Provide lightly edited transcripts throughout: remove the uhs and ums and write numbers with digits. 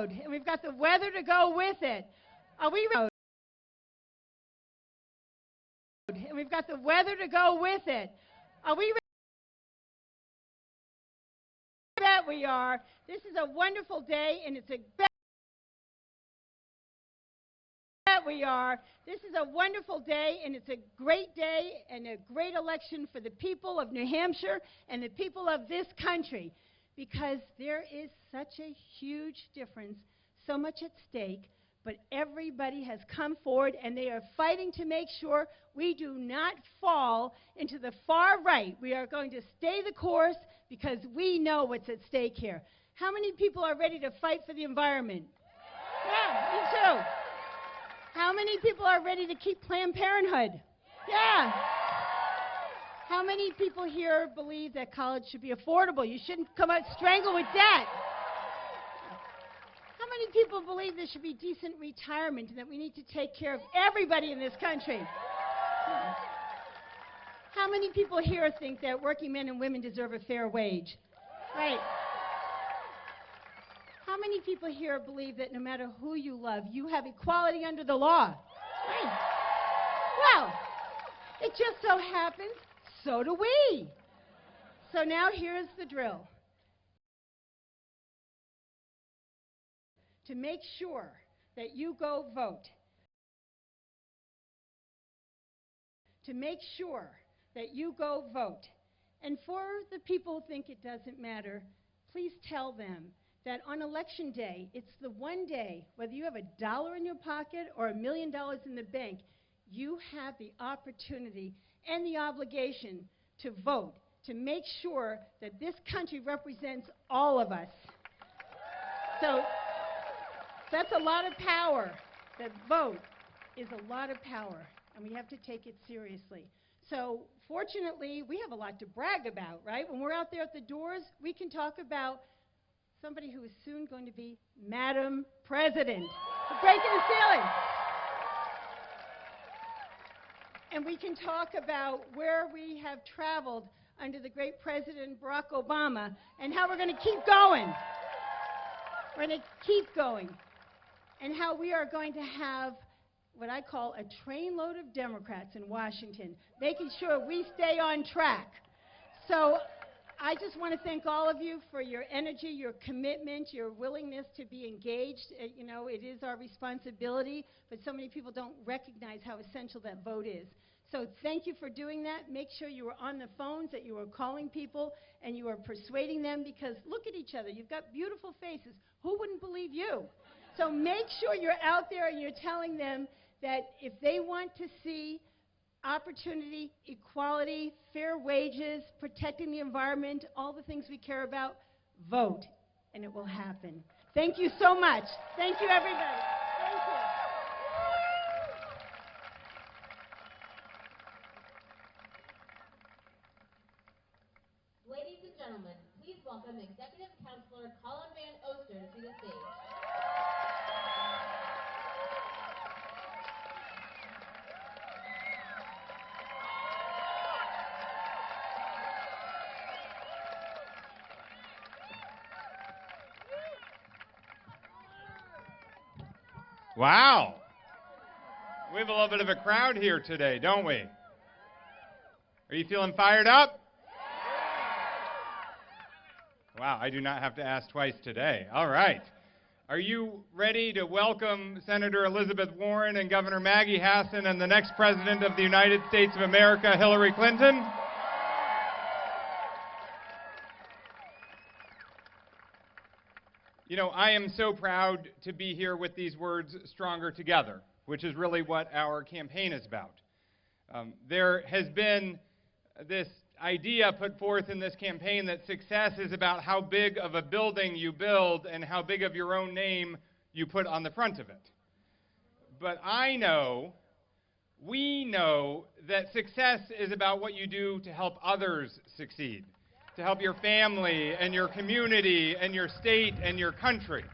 And we've got the weather to go with it. Are we ready? And we've got the weather to go with it. Are we ready? That we are. This is a wonderful day, and it's a This is a wonderful day, and it's a great day and a great election for the people of New Hampshire and the people of this country, because there is such a huge difference, so much at stake, but everybody has come forward, and they are fighting to make sure we do not fall into the far right. We are going to stay the course because we know what's at stake here. How many people are ready to fight for the environment? Yeah, me too. How many people are ready to keep Planned Parenthood? Yeah. How many people here believe that college should be affordable? You shouldn't come out strangled with debt. How many people believe there should be decent retirement and that we need to take care of everybody in this country? How many people here think that working men and women deserve a fair wage? Right. How many people here believe that no matter who you love, you have equality under the law? Right. Well, it just so happens, so do we. So now here's the drill. To make sure that you go vote, to make sure that you go vote. And for the people who think it doesn't matter, please tell them that on election day, it's the one day, whether you have $1 in your pocket or $1 million in the bank, you have the opportunity and the obligation to vote, to make sure that this country represents all of us. So that's a lot of power. That vote is a lot of power, and we have to take it seriously. So fortunately, we have a lot to brag about, right? When we're out there at the doors, we can talk about somebody who is soon going to be Madam President. We're breaking the ceiling. And we can talk about where we have traveled under the great President Barack Obama and how we're going to keep going. We're going to keep going. And how we are going to have what I call a trainload of Democrats in Washington, making sure we stay on track. So I just want to thank all of you for your energy, your commitment, your willingness to be engaged. You know, it is our responsibility, but so many people don't recognize how essential that vote is. So thank you for doing that. Make sure you are on the phones, that you are calling people, and you are persuading them, because look at each other. You've got beautiful faces. Who wouldn't believe you? So make sure you're out there and you're telling them that if they want to see opportunity, equality, fair wages, protecting the environment, all the things we care about, vote, and it will happen. Thank you so much. Thank you, everybody. Thank you. Ladies and gentlemen, please welcome Executive Councilor Colin van Ostern to the stage. Wow. We have a little bit of a crowd here today, don't we? Are you feeling fired up? Wow, I do not have to ask twice today. All right. Are you ready to welcome Senator Elizabeth Warren and Governor Maggie Hassan and the next President of the United States of America, Hillary Clinton? You know, I am so proud to be here with these words, stronger together, which is really what our campaign is about. There has been this idea put forth in this campaign that success is about how big of a building you build and how big of your own name you put on the front of it. But I know, we know, that success is about what you do to help others succeed, to help your family and your community and your state and your country.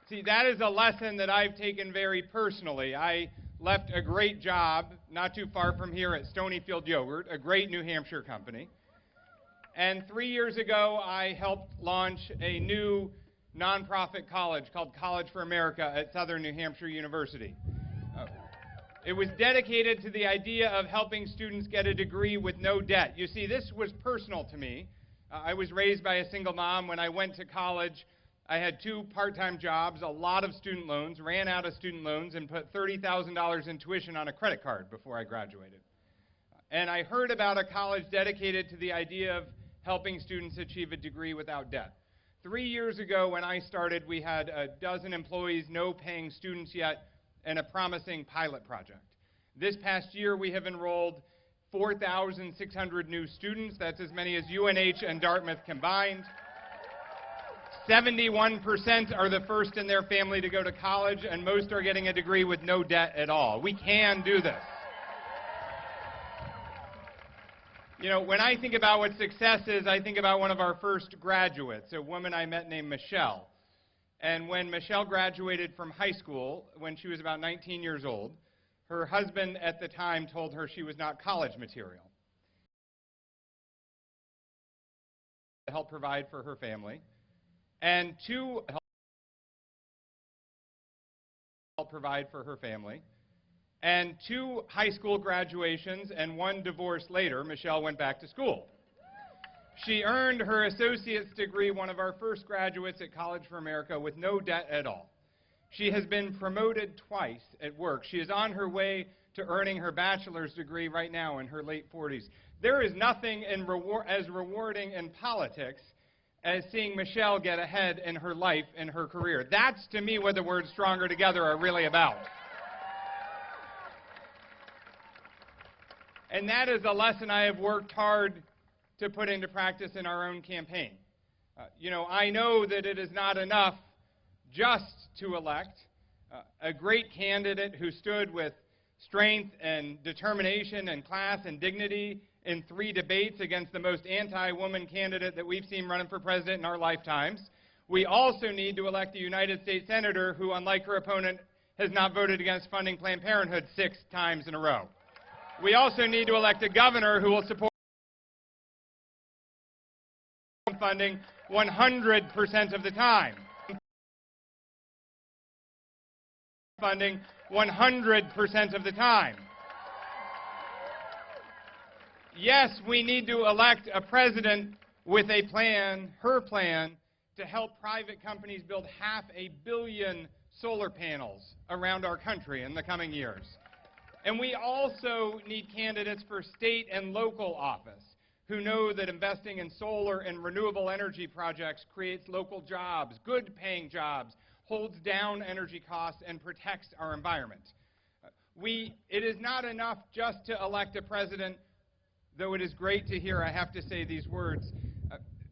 See, that is a lesson that I've taken very personally. I left a great job not too far from here at Stonyfield Yogurt, a great New Hampshire company. And 3 years ago, I helped launch a new nonprofit college called College for America at Southern New Hampshire University. It was dedicated to the idea of helping students get a degree with no debt. You see, this was personal to me. I was raised by a single mom. When I went to college, I had 2 part-time jobs, a lot of student loans, ran out of student loans, and put $30,000 in tuition on a credit card before I graduated. And I heard about a college dedicated to the idea of helping students achieve a degree without debt. 3 years ago when I started, we had a dozen employees, no paying students yet, and a promising pilot project. This past year, we have enrolled 4,600 new students. That's as many as UNH and Dartmouth combined. 71% are the first in their family to go to college, and most are getting a degree with no debt at all. We can do this. You know, when I think about what success is, I think about one of our first graduates, a woman I met named Michelle. And when Michelle graduated from high school, when she was about 19 years old, her husband at the time told her she was not college material. To help provide for her family, and to help provide for her family, and 2 high school graduations and 1 divorce later, Michelle went back to school. She earned her associate's degree, one of our first graduates at College for America, with no debt at all. She has been promoted twice at work. She is on her way to earning her bachelor's degree right now in her late 40s. There is nothing as rewarding in politics as seeing Michelle get ahead in her life and her career. That's, to me, what the words "stronger together" are really about. And that is a lesson I have worked hard to put into practice in our own campaign. You know, I know that it is not enough just to elect a great candidate who stood with strength and determination and class and dignity in 3 debates against the most anti-woman candidate that we've seen running for president in our lifetimes. We also need to elect a United States Senator who, unlike her opponent, has not voted against funding Planned Parenthood 6 times in a row. We also need to elect a governor who will support funding 100% of the time. Funding 100% of the time. Yes, we need to elect a president with a plan, her plan, to help private companies build 500 million solar panels around our country in the coming years. And we also need candidates for state and local office who know that investing in solar and renewable energy projects creates local jobs, good-paying jobs, holds down energy costs, and protects our environment. It is not enough just to elect a president, though it is great to hear, I have to say these words.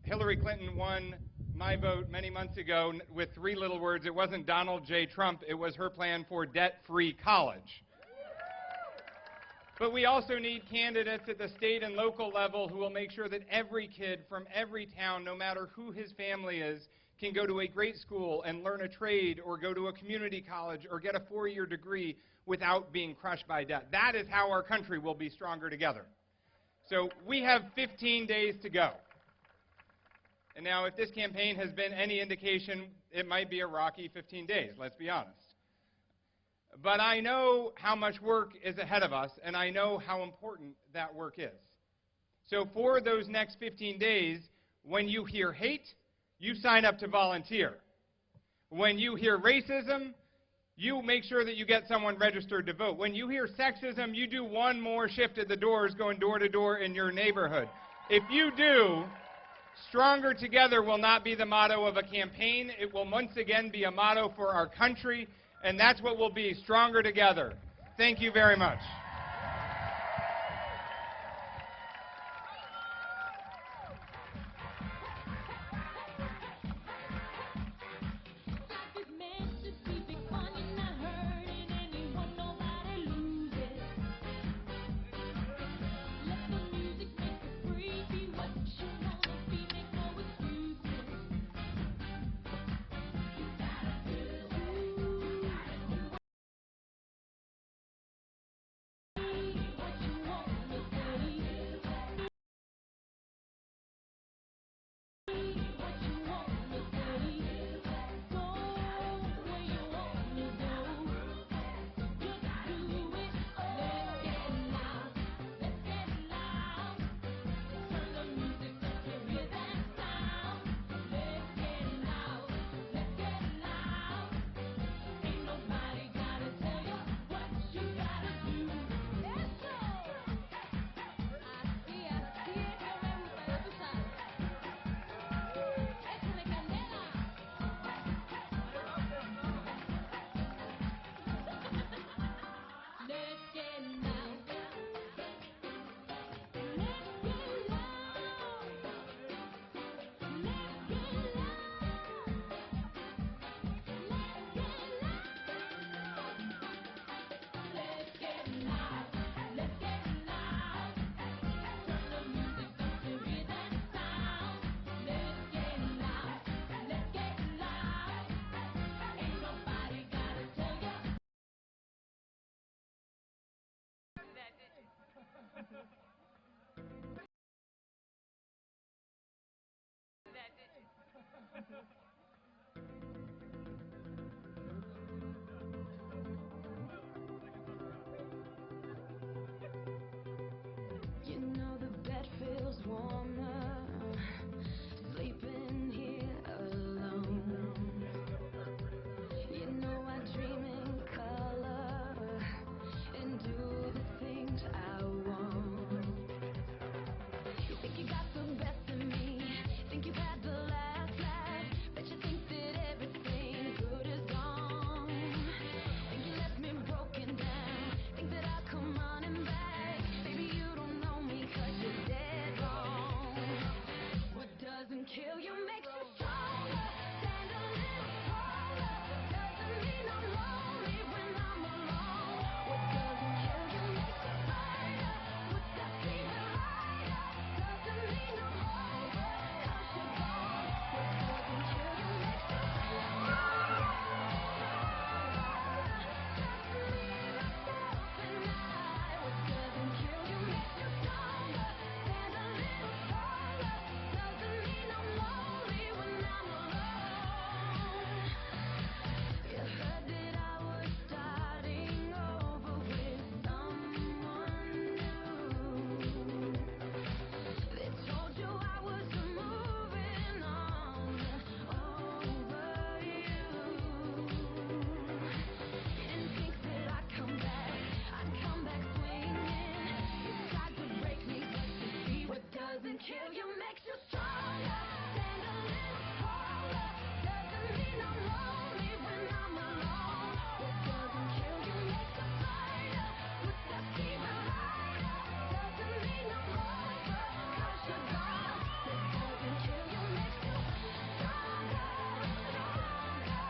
Hillary Clinton won my vote many months ago with 3 little words. It wasn't Donald J. Trump, it was her plan for debt-free college. But we also need candidates at the state and local level who will make sure that every kid from every town, no matter who his family is, can go to a great school and learn a trade or go to a community college or get a 4-year degree without being crushed by debt. That is how our country will be stronger together. So we have 15 days to go. And now, if this campaign has been any indication, it might be a rocky 15 days, let's be honest. But I know how much work is ahead of us, and I know how important that work is. So for those next 15 days, when you hear hate, you sign up to volunteer. When you hear racism, you make sure that you get someone registered to vote. When you hear sexism, you do 1 more shift at the doors going door to door in your neighborhood. If you do, stronger together will not be the motto of a campaign. It will once again be a motto for our country. And that's what will be, stronger together. Thank you very much. You know the bed feels warmer, sleeping here alone. You know I dream in color and do the things I want. You think you got the best of me, think you've had the last laugh, bet you think that everything good is gone. Think you left me broken down, think that I'll come running back. Baby, you don't know me 'cause you're dead wrong. What doesn't kill you makes you stronger. Stand a little taller. Doesn't mean I'm lonely when I'm alone. What doesn't kill you makes you brighter. What's that fever lighter? Doesn't mean I'm over 'cause you're gone. What doesn't kill you makes you stronger. Just me, myself, and I. What doesn't kill you makes you stronger. Stand a little taller. Doesn't mean I'm lonely when I'm alone. You heard that I was starting over with someone new. They told you I was moving on over you. You didn't think that I'd come back swinging. You tried to break me, but you see what doesn't kill you makes you stronger. Stand a little taller. Doesn't mean I'm lonely when I'm alone. What doesn't kill you makes you brighter. What's that fever lighter? Doesn't mean I'm over 'cause you're gone. What doesn't kill you makes you stronger, stronger.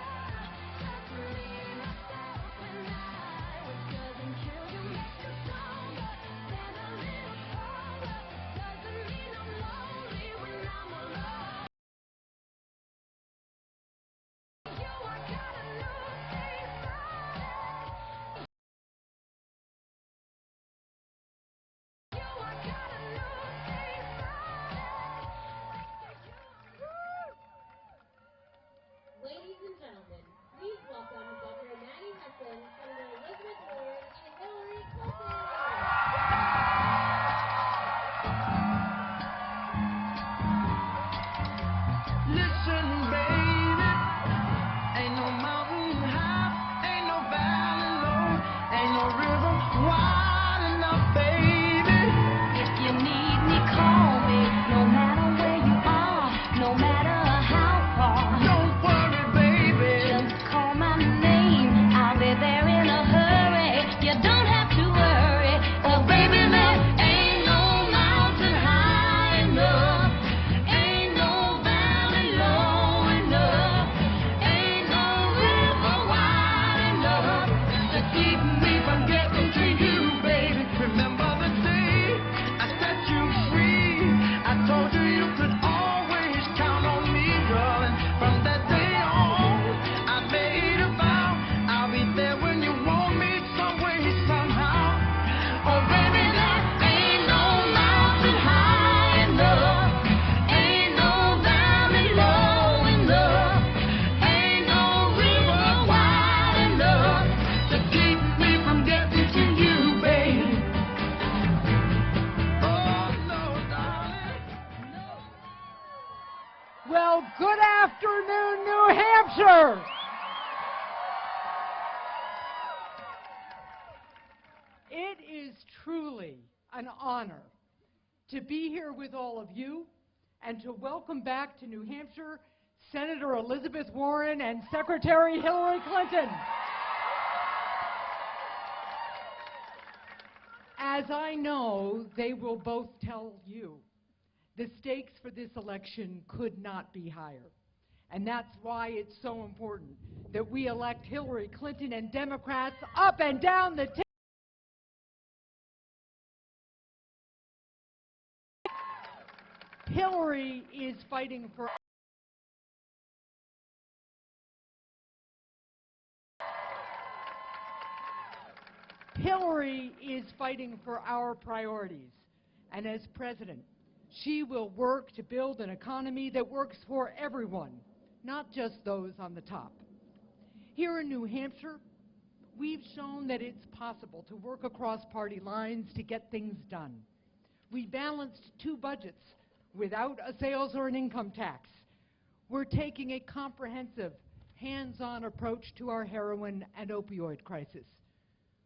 Just me, myself, and I. What doesn't kill you makes you stronger. Stand a little taller. Doesn't mean I'm lonely when I'm alone. You, I got a new thing started. You, I got a new thing started. Ladies and gentlemen, please welcome Governor Maggie Hassan, Senator Elizabeth Warren, and Hillary Clinton. Listen, baby, ain't no mountain high, ain't no valley low, ain't no river wide enough, baby. If you need me, call me, no matter where you are, no matter how far. Don't worry, baby, just call my name, I'll be there in a hurry. You don't have to worry, oh baby, there ain't no mountain high enough, ain't no valley low enough, ain't no river wide enough to keep me from getting to you, baby. Remember the day I set you free, I told you you could always count on me, darling. From that day on, I made a vow, I'll be there when you want me, some way, somehow. Oh baby, there ain't no mountain high enough, ain't no valley low enough, ain't no river wide enough to keep me from getting to you, baby. Oh no, darling, no. Well, good afternoon, New Hampshire. It is truly an honor to be here with all of you and to welcome back to New Hampshire Senator Elizabeth Warren and Secretary Hillary Clinton. As I know, they will both tell you, the stakes for this election could not be higher. And that's why it's so important that we elect Hillary Clinton and Democrats up and down the ticket. Hillary is fighting for Hillary is fighting for our priorities, and as president, she will work to build an economy that works for everyone, not just those on the top. Here in New Hampshire, we've shown that it's possible to work across party lines to get things done. We balanced 2 budgets without a sales or an income tax. We're taking a comprehensive, hands-on approach to our heroin and opioid crisis.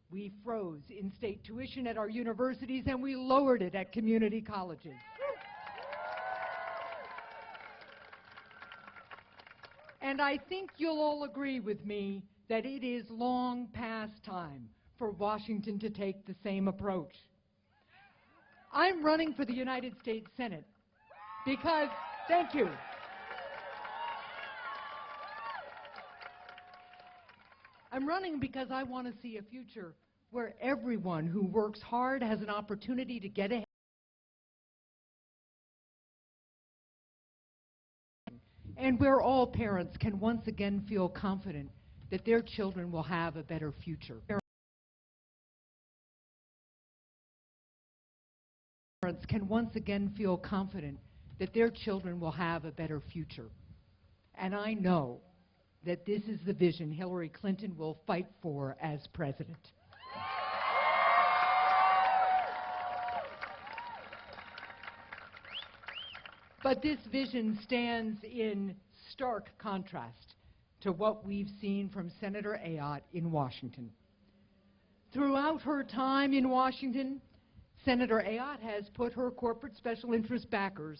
We froze in-state tuition at our universities, and we lowered it at community colleges. And I think you'll all agree with me that it is long past time for Washington to take the same approach. I'm running for the United States Senate because, thank you. I'm running because I want to see a future where everyone who works hard has an opportunity to get ahead, and where all parents can once again feel confident that their children will have a better future. Parents can once again feel confident that their children will have a better future. And I know that this is the vision Hillary Clinton will fight for as president. But this vision stands in stark contrast to what we've seen from Senator Ayotte in Washington. Throughout her time in Washington, Senator Ayotte has put her corporate special interest backers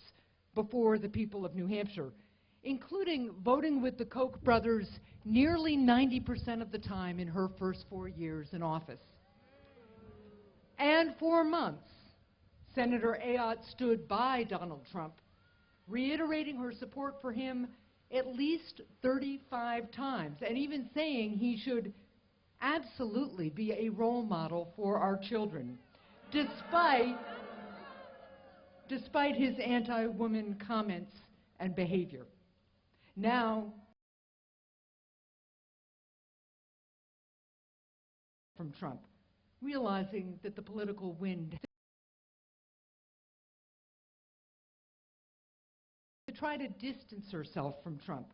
before the people of New Hampshire, including voting with the Koch brothers nearly 90% of the time in her first 4 years in office. And for months, Senator Ayotte stood by Donald Trump, reiterating her support for him at least 35 times, and even saying he should absolutely be a role model for our children, despite his anti-woman comments and behavior. Now, from Trump, realizing that the political wind to try to distance herself from Trump,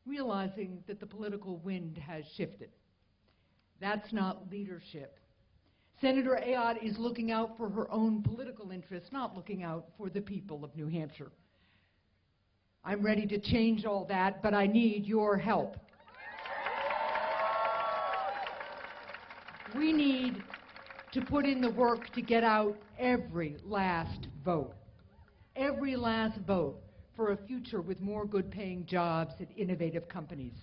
realizing that the political wind has shifted. That's not leadership. Senator Ayotte is looking out for her own political interests, not looking out for the people of New Hampshire. I'm ready to change all that, but I need your help. We need to put in the work to get out every last vote for a future with more good-paying jobs at innovative companies,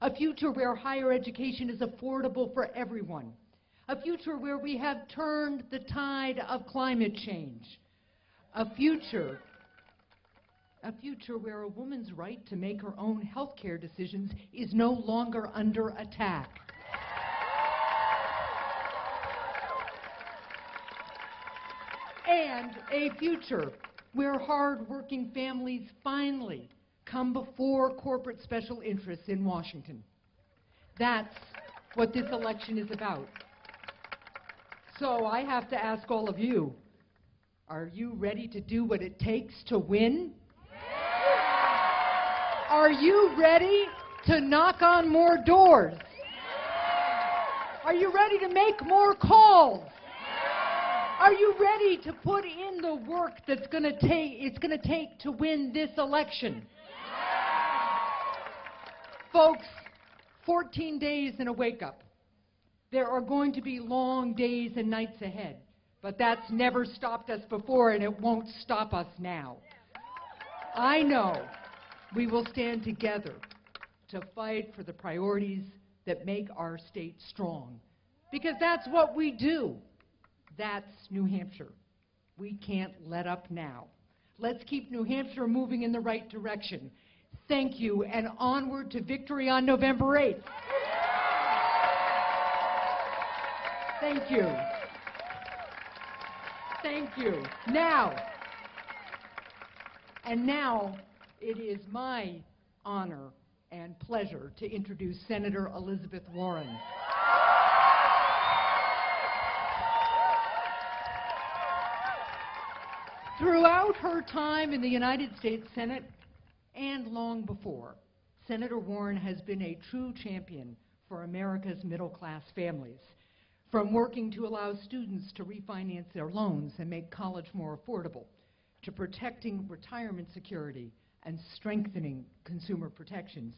a future where higher education is affordable for everyone, a future where we have turned the tide of climate change, a future where a woman's right to make her own health care decisions is no longer under attack. And a future where hard-working families finally come before corporate special interests in Washington. That's what this election is about. So I have to ask all of you, are you ready to do what it takes to win? Are you ready to knock on more doors? Are you ready to make more calls? Are you ready to put in the work that's going to take to win this election? Folks, 14 days in a wake-up. There are going to be long days and nights ahead, but that's never stopped us before, and it won't stop us now. I know we will stand together to fight for the priorities that make our state strong, because that's what we do. That's New Hampshire. We can't let up now. Let's keep New Hampshire moving in the right direction. Thank you, and onward to victory on November 8th. Thank you. Thank you. Now it is my honor and pleasure to introduce Senator Elizabeth Warren. Throughout her time in the United States Senate and long before, Senator Warren has been a true champion for America's middle-class families, from working to allow students to refinance their loans and make college more affordable, to protecting retirement security and strengthening consumer protections.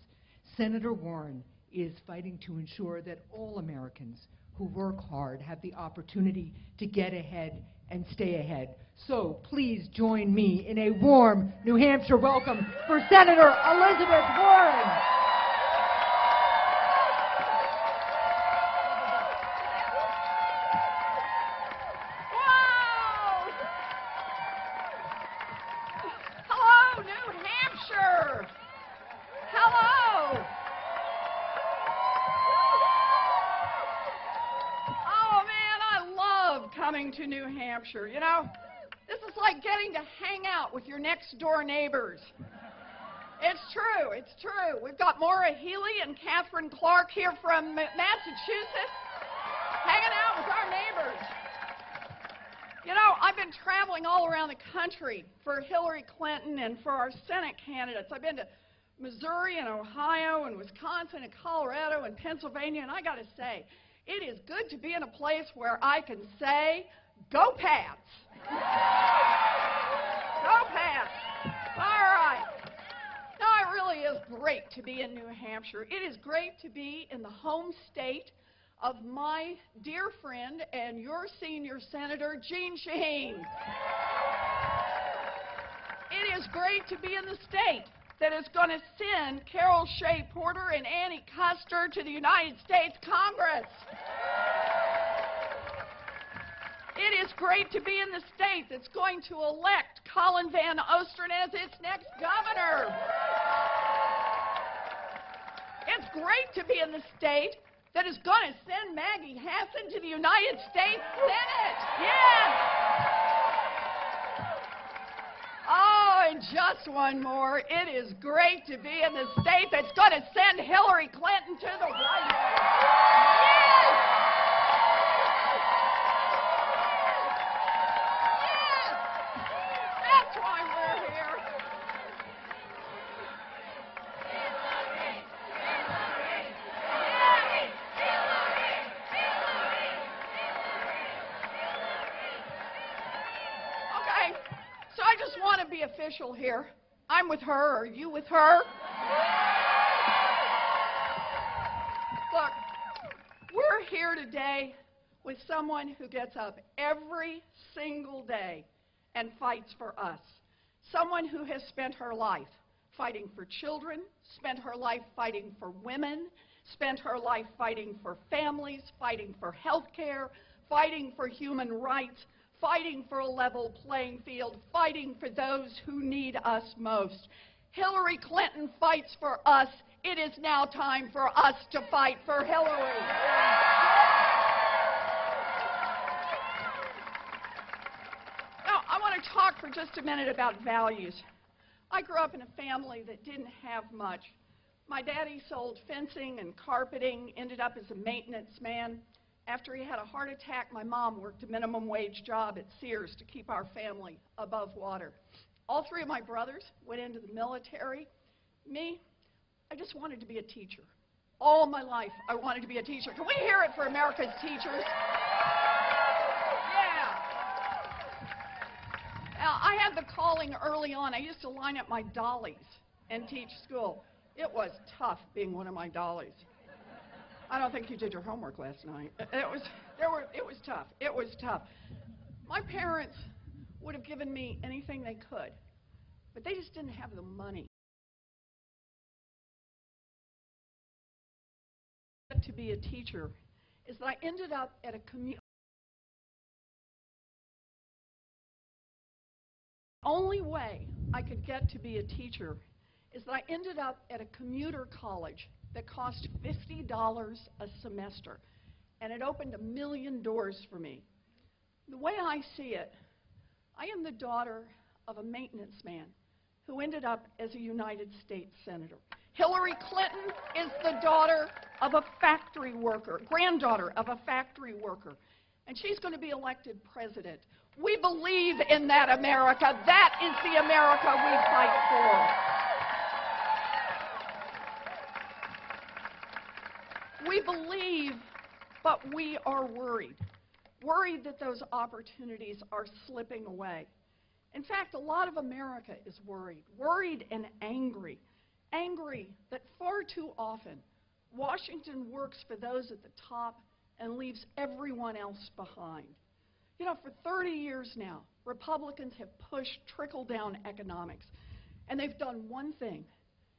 Senator Warren is fighting to ensure that all Americans who work hard have the opportunity to get ahead and stay ahead. So please join me in a warm New Hampshire welcome for Senator Elizabeth Warren. Wow! Hello, New Hampshire! Hello! Oh, man, I love coming to New Hampshire. You know, this is like getting to hang out with your next-door neighbors. It's true, it's true. We've got Maura Healey and Catherine Clark here from Massachusetts, hanging out with our neighbors. You know, I've been traveling all around the country for Hillary Clinton and for our Senate candidates. I've been to Missouri and Ohio and Wisconsin and Colorado and Pennsylvania, and I got to say, it is good to be in a place where I can say, go Pats. Go Pats. All right. No, it really is great to be in New Hampshire. It is great to be in the home state of my dear friend and your senior senator, Jeanne Shaheen. It is great to be in the state that is going to send Carol Shea Porter and Annie Custer to the United States Congress. It is great to be in the state that's going to elect Colin van Ostern as its next governor. It's great to be in the state that is going to send Maggie Hassan to the United States Senate. Yes! Oh, and just one more. It is great to be in the state that's going to send Hillary Clinton to the White House. Yes! Yes! That's why we're here. Okay, so I just want to be official here. I'm with her. Are you with her? Look, we're here today with someone who gets up every single day and fights for us. Someone who has spent her life fighting for children, spent her life fighting for women, spent her life fighting for families, fighting for health care, fighting for human rights, fighting for a level playing field, fighting for those who need us most. Hillary Clinton fights for us. It is now time for us to fight for Hillary. Now, I want to talk for just a minute about values. I grew up in a family that didn't have much. My daddy sold fencing and carpeting, ended up as a maintenance man. After he had a heart attack, my mom worked a minimum wage job at Sears to keep our family above water. All three of my brothers went into the military. Me, I just wanted to be a teacher. All my life, I wanted to be a teacher. Can we hear it for America's teachers? Yeah. Now, I had the calling early on. I used to line up my dollies and teach school. It was tough being one of my dollies. I don't think you did your homework last night. It was tough. It was tough. My parents would have given me anything they could, but they just didn't have the money to be a teacher. Is that I ended up at a only way I could get to be a teacher is that I ended up at a commuter college that cost $50 a semester, and it opened 1 million doors for me. The way I see it, I am the daughter of a maintenance man who ended up as a United States Senator. Hillary Clinton is the daughter of a factory worker, granddaughter of a factory worker. and she's going to be elected president. We believe in that America. That is the America we fight for. We believe, but we are worried. Worried that those opportunities are slipping away. In fact, a lot of America is worried and angry. Angry that far too often Washington works for those at the top and leaves everyone else behind. You know, for 30 years now, Republicans have pushed trickle-down economics, and they've done one thing.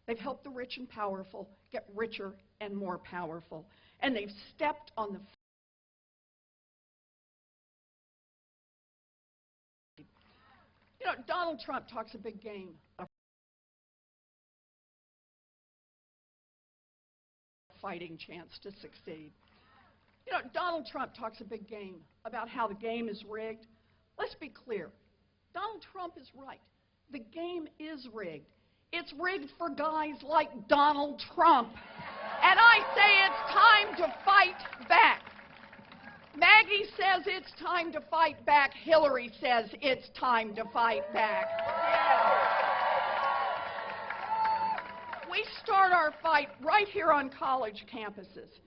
They've helped the rich and powerful get richer and more powerful, and they've stepped on the You know, Donald Trump talks a big game of fighting chance to succeed. You know, Donald Trump talks a big game about how the game is rigged. Let's be clear. Donald Trump is right. The game is rigged. It's rigged for guys like Donald Trump. And I say it's time to fight back. Maggie says it's time to fight back. Hillary says it's time to fight back. Yeah. We start our fight right here on college campuses.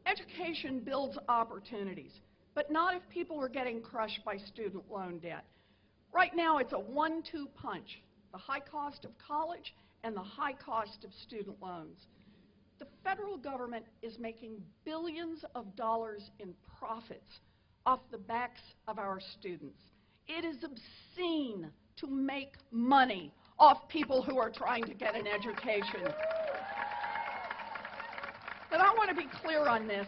Education builds opportunities, but not if people are getting crushed by student loan debt. Right now, it's a 1-2 punch, the high cost of college and the high cost of student loans. The federal government is making billions of dollars in profits off the backs of our students. It is obscene to make money off people who are trying to get an education. But I want to be clear on this.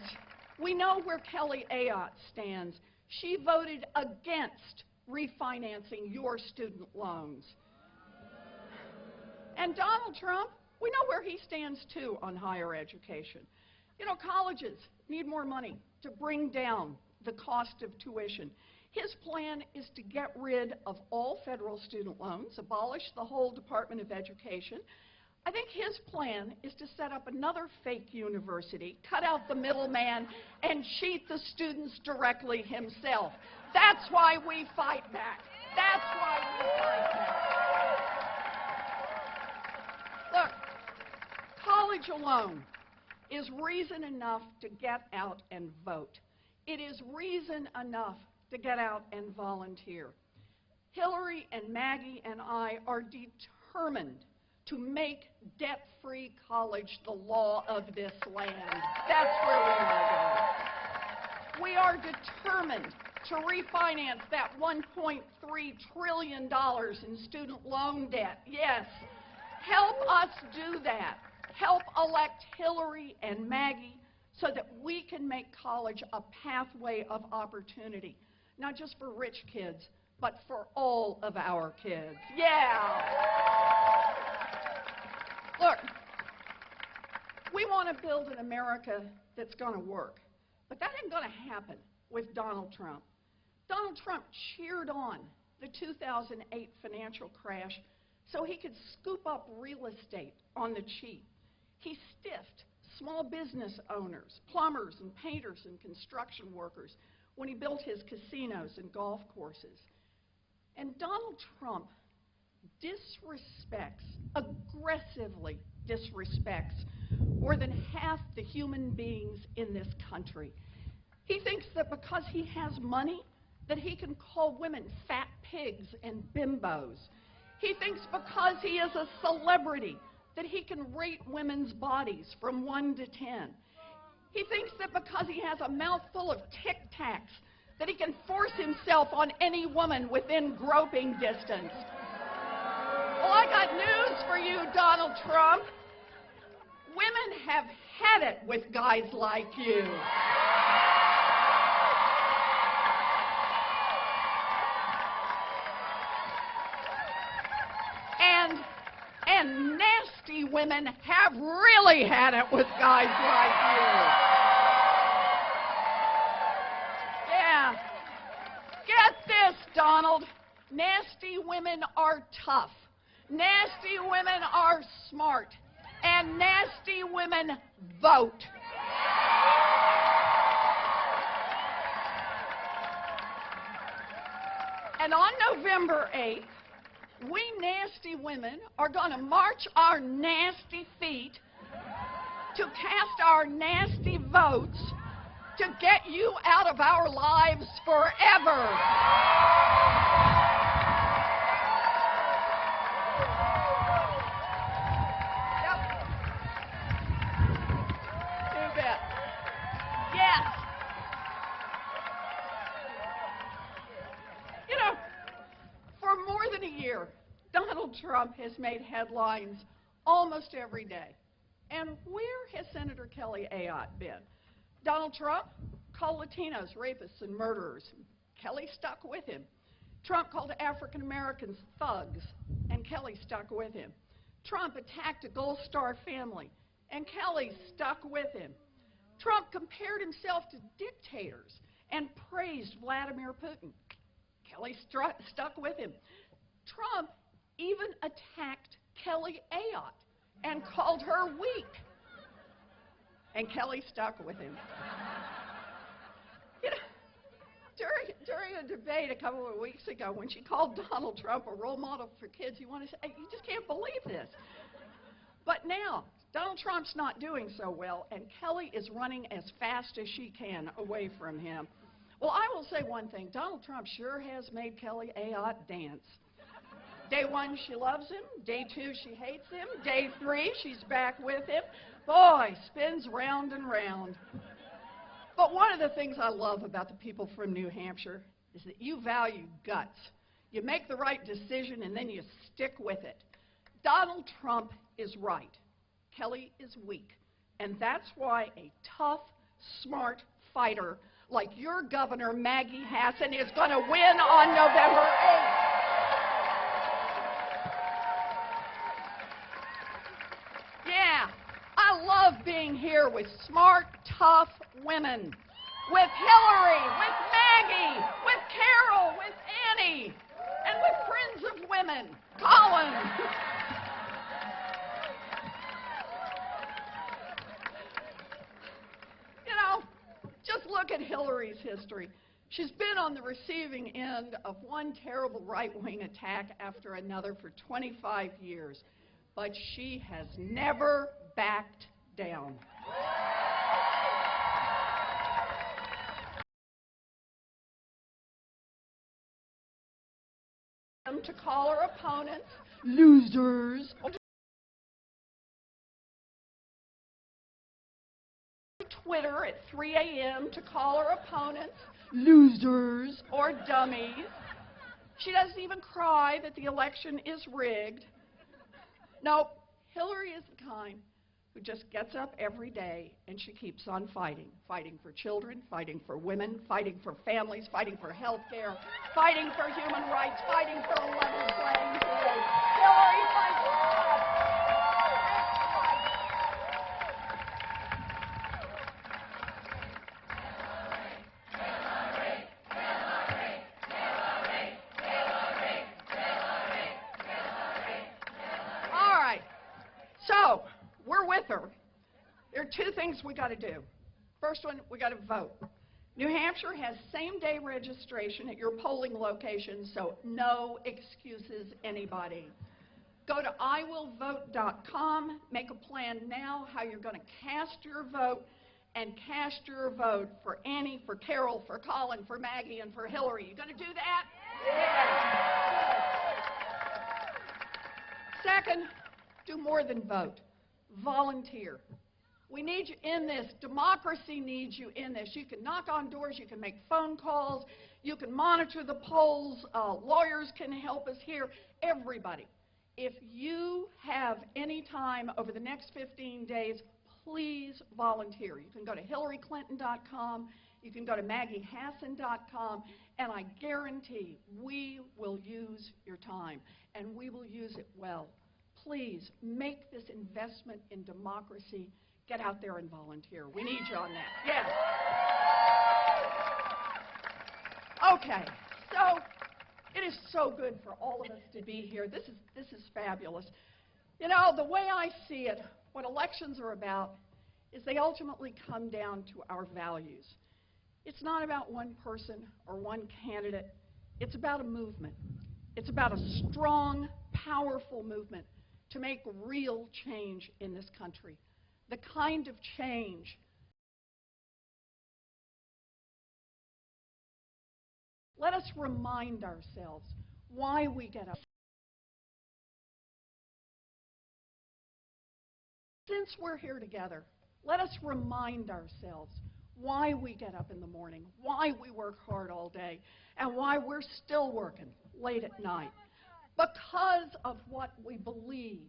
We know where Kelly Ayotte stands. She voted against refinancing your student loans. And Donald Trump, we know where he stands, too, on higher education. You know, colleges need more money to bring down the cost of tuition. His plan is to get rid of all federal student loans, abolish the whole Department of Education. I think his plan is to set up another fake university, cut out the middleman, and cheat the students directly himself. That's why we fight back. That's why we fight back. Look, college alone is reason enough to get out and vote. It is reason enough to get out and volunteer. Hillary and Maggie and I are determined to make debt-free college the law of this land. That's where we want to go. We are determined to refinance that $1.3 trillion in student loan debt. Yes. Help us do that. Help elect Hillary and Maggie so that we can make college a pathway of opportunity, not just for rich kids, but for all of our kids. Yeah. Look, we want to build an America that's going to work, but that ain't going to happen with Donald Trump. Donald Trump cheered on the 2008 financial crash so he could scoop up real estate on the cheap. He stiffed small business owners, plumbers and painters and construction workers when he built his casinos and golf courses. And Donald Trump aggressively disrespects more than half the human beings in this country. He thinks that because he has money, that he can call women fat pigs and bimbos. He thinks because he is a celebrity that he can rate women's bodies from 1 to 10. He thinks that because he has a mouthful of Tic Tacs that he can force himself on any woman within groping distance. Well, I got news for you, Donald Trump. Women have had it with guys like you. And nasty women have really had it with guys like you. Yeah. Get this, Donald. Nasty women are tough. Nasty women are smart. And nasty women vote. And on November 8th, we nasty women are going to march our nasty feet to cast our nasty votes to get you out of our lives forever. Yep. You bet. Yes. You know, for more than a year, Donald Trump has made headlines almost every day. And where has Senator Kelly Ayotte been? Donald Trump called Latinos rapists and murderers. Kelly stuck with him. Trump called African Americans thugs, and Kelly stuck with him. Trump attacked a Gold Star family, and Kelly stuck with him. Trump compared himself to dictators and praised Vladimir Putin. Kelly stuck with him. Trump even attacked Kelly Ayotte and called her weak. And Kelly stuck with him. You know, during a debate a couple of weeks ago, when she called Donald Trump a role model for kids, you want to say, you just can't believe this. But now, Donald Trump's not doing so well, and Kelly is running as fast as she can away from him. Well, I will say one thing. Donald Trump sure has made Kelly Ayotte dance. Day 1, she loves him. Day 2, she hates him. Day 3, she's back with him. Boy, spins round and round. But one of the things I love about the people from New Hampshire is that you value guts. You make the right decision, and then you stick with it. Donald Trump is right. Kelly is weak. And that's why a tough, smart fighter like your governor, Maggie Hassan, is going to win on November 8th. Yeah, I love being here with smart, tough women. With Hillary, with Maggie, with Carol, with Annie, and with Friends of Women, Colin. You know, just look at Hillary's history. She's been on the receiving end of one terrible right-wing attack after another for 25 years, but she has never backed down. To call her opponents losers, or to Twitter at 3 a.m. to call her opponents losers or dummies. She doesn't even cry that the election is rigged. Nope, Hillary is the kind who just gets up every day and she keeps on fighting. Fighting for children, fighting for women, fighting for families, fighting for health care, fighting for human rights, fighting for a level playing field. Hillary fights hard. All right, so we're with her. There are two things we got to do. First one, we got to vote. New Hampshire has same-day registration at your polling location, so no excuses, anybody. Go to iwillvote.com, make a plan now how you're going to cast your vote, and cast your vote for Annie, for Carol, for Colin, for Maggie, and for Hillary. You going to do that? Yeah. Second, do more than vote. Volunteer. We need you in this. Democracy needs you in this. You can knock on doors. You can make phone calls. You can monitor the polls. Lawyers can help us here. Everybody. If you have any time over the next 15 days, please volunteer. You can go to HillaryClinton.com. You can go to MaggieHassan.com. And I guarantee we will use your time. And we will use it well. Please make this investment in democracy. Get out there and volunteer. We need you on that. Yes. Okay. So it is so good for all of us to be here. This is fabulous. You know, the way I see it, what elections are about is they ultimately come down to our values. It's not about one person or one candidate. It's about a movement. It's about a strong, powerful movement to make real change in this country. The kind of change. Let us remind ourselves why we get up. Since we're here together, let us remind ourselves why we get up in the morning, why we work hard all day, and why we're still working late at night. Because of what we believe.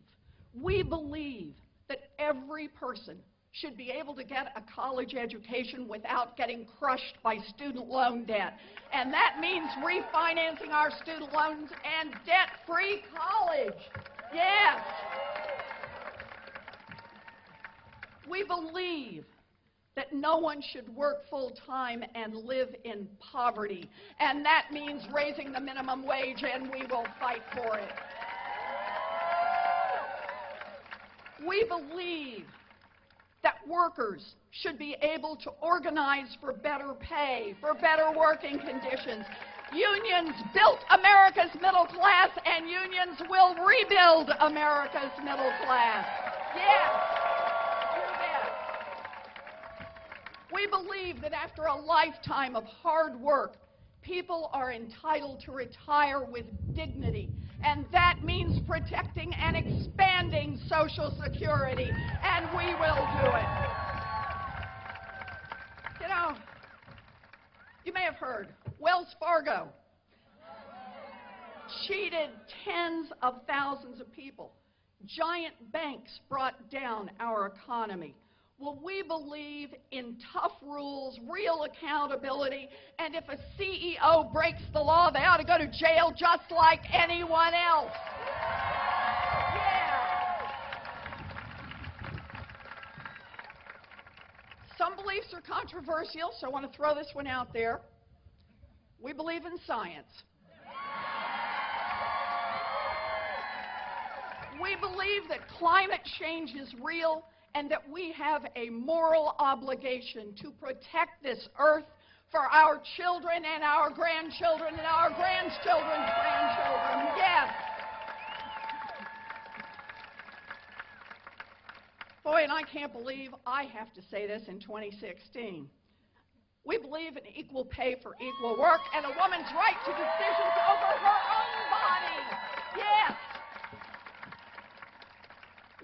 We believe that every person should be able to get a college education without getting crushed by student loan debt. And that means refinancing our student loans and debt-free college. Yes. We believe that no one should work full-time and live in poverty. And that means raising the minimum wage, and we will fight for it. We believe that workers should be able to organize for better pay, for better working conditions. Unions built America's middle class, and unions will rebuild America's middle class. Yes, you bet. We believe that after a lifetime of hard work, people are entitled to retire with dignity, and that means protecting and expanding Social Security, and we will do it. You know, you may have heard, Wells Fargo cheated tens of thousands of people. Giant banks brought down our economy. Well, we believe in tough rules, real accountability, and if a CEO breaks the law, they ought to go to jail just like anyone else. Yeah. Some beliefs are controversial, so I want to throw this one out there. We believe in science. We believe that climate change is real, and that we have a moral obligation to protect this earth for our children and our grandchildren and our grandchildren's grandchildren. Yes. Boy, and I can't believe I have to say this in 2016. We believe in equal pay for equal work and a woman's right to decisions over her own body. Yes.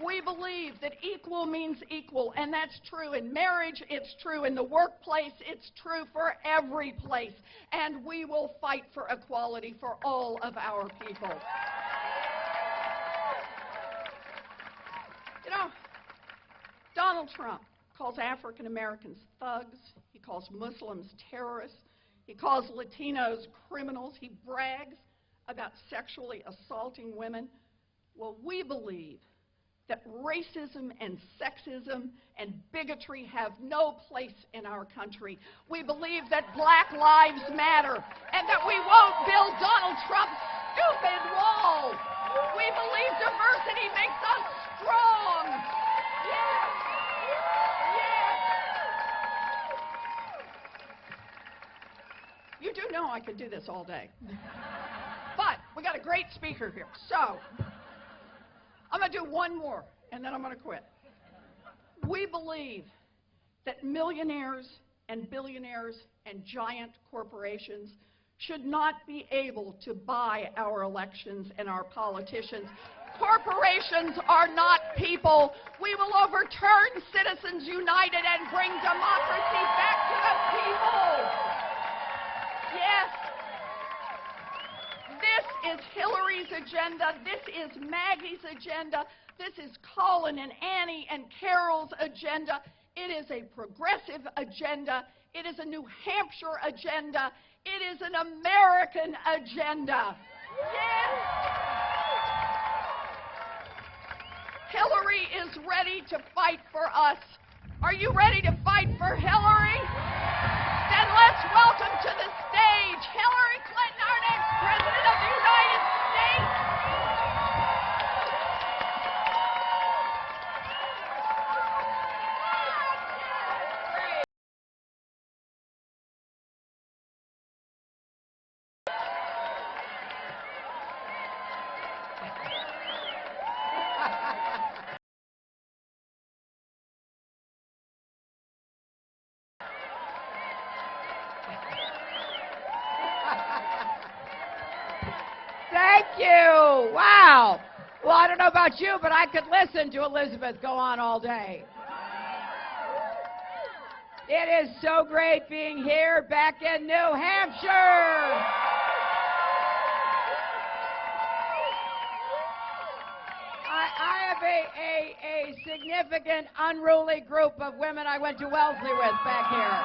We believe that equal means equal, and that's true in marriage, it's true in the workplace, it's true for every place, and we will fight for equality for all of our people. You know, Donald Trump calls African Americans thugs, he calls Muslims terrorists, he calls Latinos criminals, he brags about sexually assaulting women. Well, we believe that racism and sexism and bigotry have no place in our country. We believe that Black Lives Matter and that we won't build Donald Trump's stupid wall. We believe diversity makes us strong. Yes. Yes. You do know I could do this all day. But we got a great speaker here. So I'm going to do one more, and then I'm going to quit. We believe that millionaires and billionaires and giant corporations should not be able to buy our elections and our politicians. Corporations are not people. We will overturn Citizens United and bring democracy back to the people. Yes. This is Hillary's agenda. This is Maggie's agenda. This is Colin and Annie and Carol's agenda. It is a progressive agenda. It is a New Hampshire agenda. It is an American agenda. Yes! Hillary is ready to fight for us. Are you ready to fight for Hillary? Then let's welcome to the stage Hillary Clinton, our next President of the United States. you. Wow. Well, I don't know about you, but I could listen to Elizabeth go on all day. It is so great being here back in New Hampshire. I have a significant unruly group of women I went to Wellesley with back here.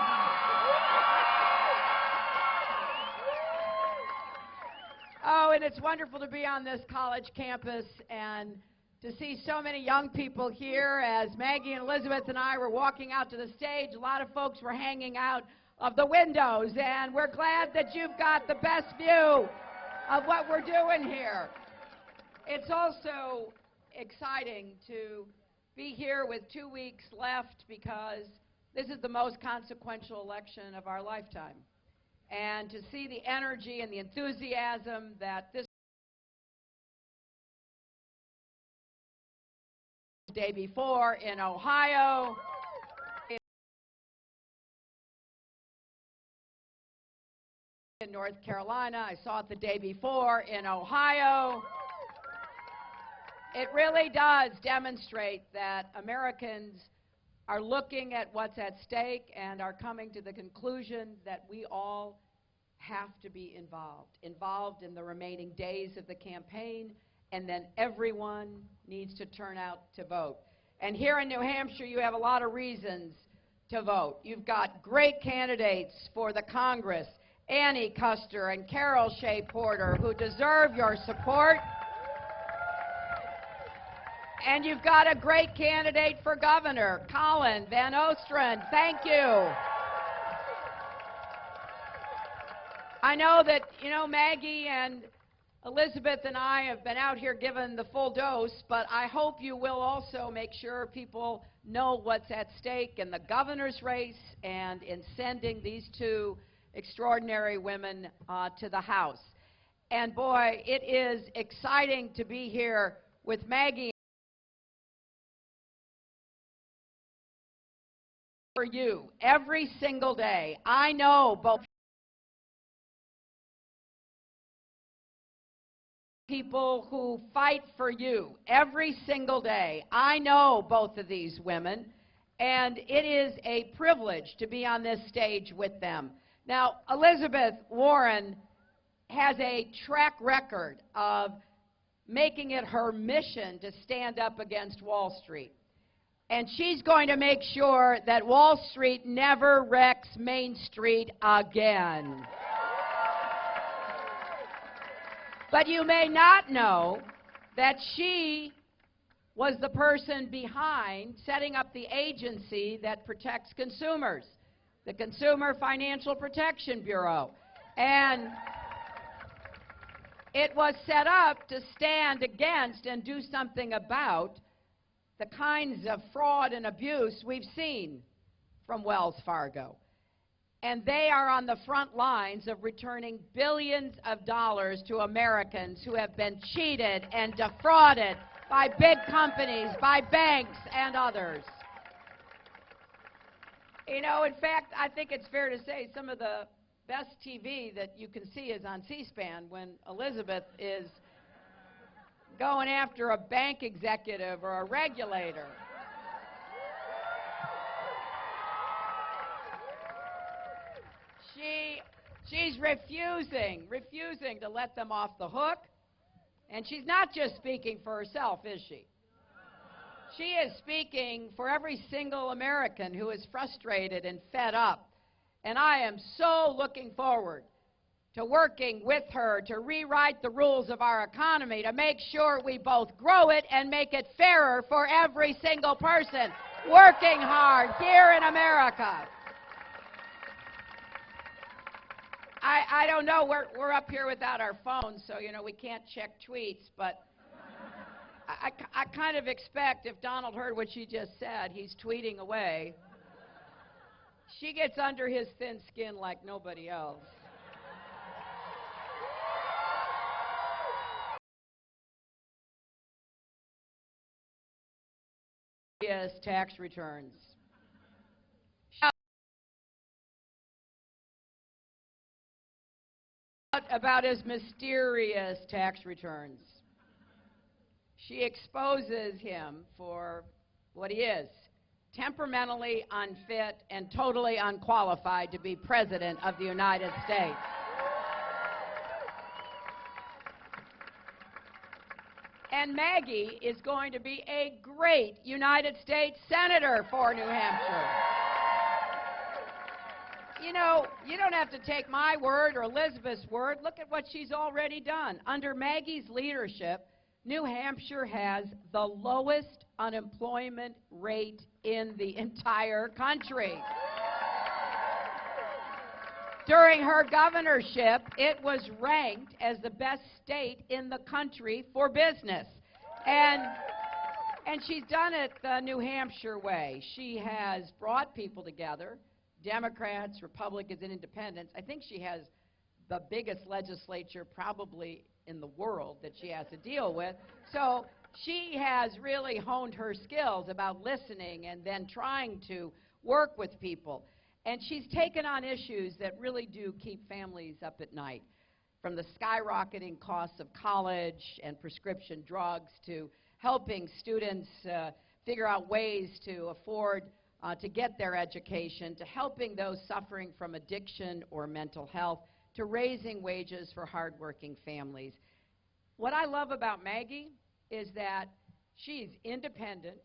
Oh, and it's wonderful to be on this college campus and to see so many young people here. As Maggie and Elizabeth and I were walking out to the stage, a lot of folks were hanging out of the windows, and we're glad that you've got the best view of what we're doing here. It's also exciting to be here with 2 weeks left because this is the most consequential election of our lifetime. And to see the energy and the enthusiasm that this day before in Ohio, in North Carolina, I saw it the day before in Ohio. It really does demonstrate that Americans are looking at what's at stake and are coming to the conclusion that we all have to be involved in the remaining days of the campaign, and then everyone needs to turn out to vote. And here in New Hampshire, you have a lot of reasons to vote. You've got great candidates for the Congress, Annie Custer and Carol Shea Porter, who deserve your support. And you've got a great candidate for governor, Colin van Ostern. Thank you. I know that, Maggie and Elizabeth and I have been out here giving the full dose, but I hope you will also make sure people know what's at stake in the governor's race and in sending these two extraordinary women to the House. And boy, it is exciting to be here with Maggie. For you every single day. I know both people who fight for you every single day. I know both of these women, and it is a privilege to be on this stage with them. Now, Elizabeth Warren has a track record of making it her mission to stand up against Wall Street. And she's going to make sure that Wall Street never wrecks Main Street again. But you may not know that she was the person behind setting up the agency that protects consumers, the Consumer Financial Protection Bureau. And it was set up to stand against and do something about the kinds of fraud and abuse we've seen from Wells Fargo. And they are on the front lines of returning billions of dollars to Americans who have been cheated and defrauded by big companies, by banks, and others. In fact, I think it's fair to say some of the best TV that you can see is on C-SPAN when Elizabeth is going after a bank executive or a regulator. She's refusing to let them off the hook. And she's not just speaking for herself, is she? She is speaking for every single American who is frustrated and fed up. And I am so looking forward to working with her to rewrite the rules of our economy, to make sure we both grow it and make it fairer for every single person working hard here in America. I don't know, we're up here without our phones, so, we can't check tweets, but I kind of expect if Donald heard what she just said, he's tweeting away. She gets under his thin skin like nobody else. Yes, tax returns. about his mysterious tax returns. She exposes him for what he is, temperamentally unfit and totally unqualified to be President of the United States. And Maggie is going to be a great United States Senator for New Hampshire. You know, you don't have to take my word or Elizabeth's word. Look at what she's already done. Under Maggie's leadership, New Hampshire has the lowest unemployment rate in the entire country. During her governorship, it was ranked as the best state in the country for business. And she's done it the New Hampshire way. She has brought people together, Democrats, Republicans, and independents. I think she has the biggest legislature probably in the world that she has to deal with. So she has really honed her skills about listening and then trying to work with people. And she's taken on issues that really do keep families up at night, from the skyrocketing costs of college and prescription drugs to helping students figure out ways to afford to get their education, to helping those suffering from addiction or mental health, to raising wages for hardworking families. What I love about Maggie is that she's independent.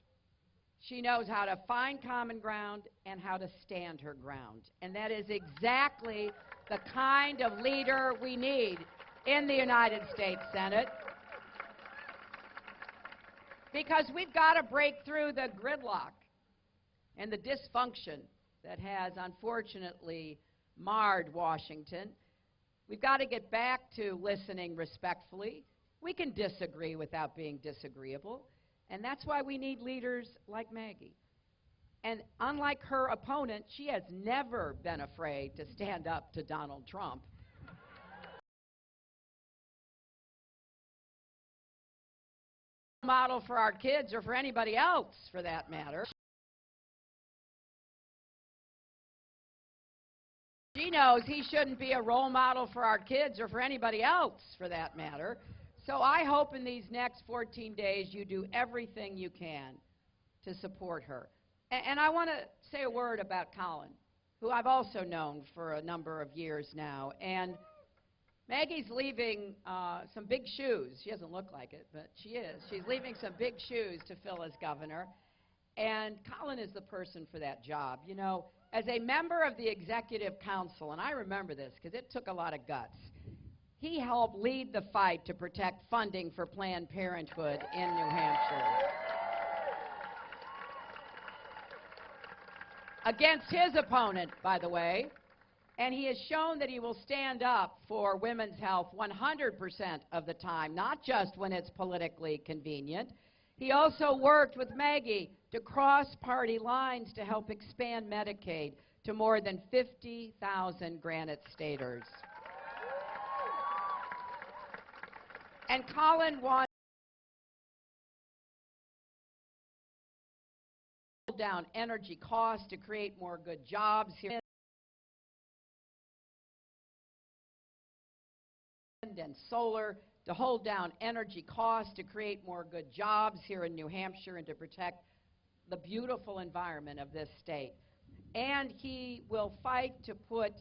She knows how to find common ground and how to stand her ground. And that is exactly the kind of leader we need in the United States Senate. Because we've got to break through the gridlock and the dysfunction that has unfortunately marred Washington. We've got to get back to listening respectfully. We can disagree without being disagreeable. And that's why we need leaders like Maggie. And unlike her opponent, she has never been afraid to stand up to Donald Trump. Model for our kids or for anybody else for that matter. She knows he shouldn't be a role model for our kids or for anybody else for that matter. So I hope in these next 14 days you do everything you can to support her. And I want to say a word about Colin, who I've also known for a number of years now. And Maggie's leaving some big shoes. She doesn't look like it, but she is. She's leaving some big shoes to fill as governor. And Colin is the person for that job. You know, as a member of the Executive Council, and I remember this because it took a lot of guts, he helped lead the fight to protect funding for Planned Parenthood in New Hampshire. Against his opponent, by the way. And he has shown that he will stand up for women's health 100% of the time, not just when it's politically convenient. He also worked with Maggie to cross party lines to help expand Medicaid to more than 50,000 Granite Staters. And Colin wants down energy costs to create more good jobs here and solar, to hold down energy costs to create more good jobs here in New Hampshire and to protect the beautiful environment of this state. And he will fight to put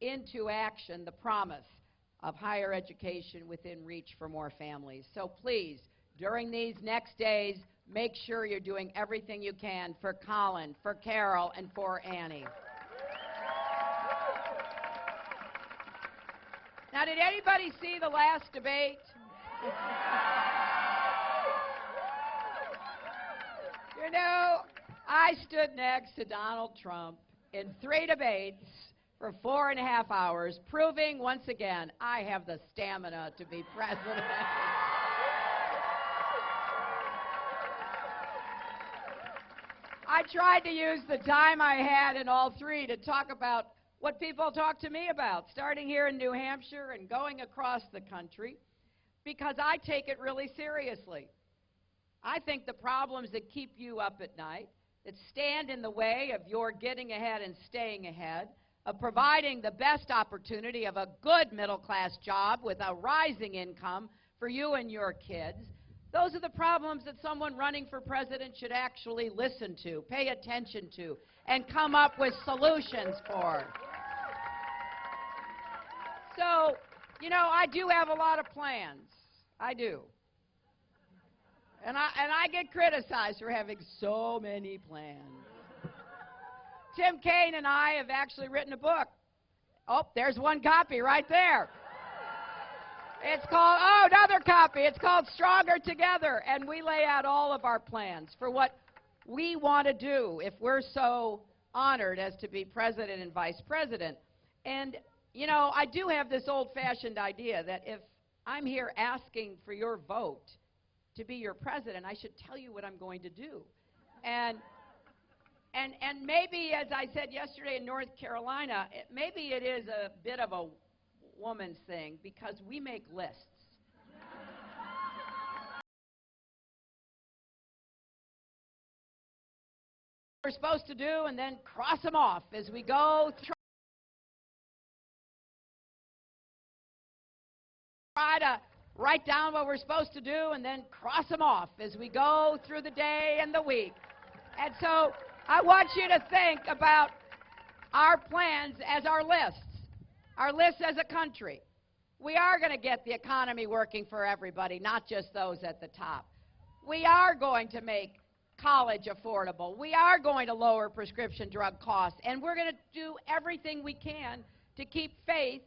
into action the promise of higher education within reach for more families. So please, during these next days, make sure you're doing everything you can for Colin, for Carol, and for Annie. Now, did anybody see the last debate? You know, I stood next to Donald Trump in 3 debates for 4.5 hours, proving once again I have the stamina to be president. I tried to use the time I had in all 3 to talk about what people talk to me about, starting here in New Hampshire and going across the country, because I take it really seriously. I think the problems that keep you up at night, that stand in the way of your getting ahead and staying ahead, of providing the best opportunity of a good middle-class job with a rising income for you and your kids. Those are the problems that someone running for president should actually listen to, pay attention to, and come up with solutions for. So, you know, I do have a lot of plans. I do. And I get criticized for having so many plans. Tim Kaine and I have actually written a book. Oh, there's one copy right there. It's called, oh, another copy. It's called Stronger Together. And we lay out all of our plans for what we want to do if we're so honored as to be president and vice president. And, you know, I do have this old-fashioned idea that if I'm here asking for your vote to be your president, I should tell you what I'm going to do. And maybe, as I said yesterday in North Carolina, maybe it is a bit of a woman's thing because we make lists. We're supposed to do and then cross them off as we go through. Try to write down what we're supposed to do and then cross them off as we go through the day and the week. And so I want you to think about our plans as our lists as a country. We are going to get the economy working for everybody, not just those at the top. We are going to make college affordable. We are going to lower prescription drug costs, and we're going to do everything we can to keep faith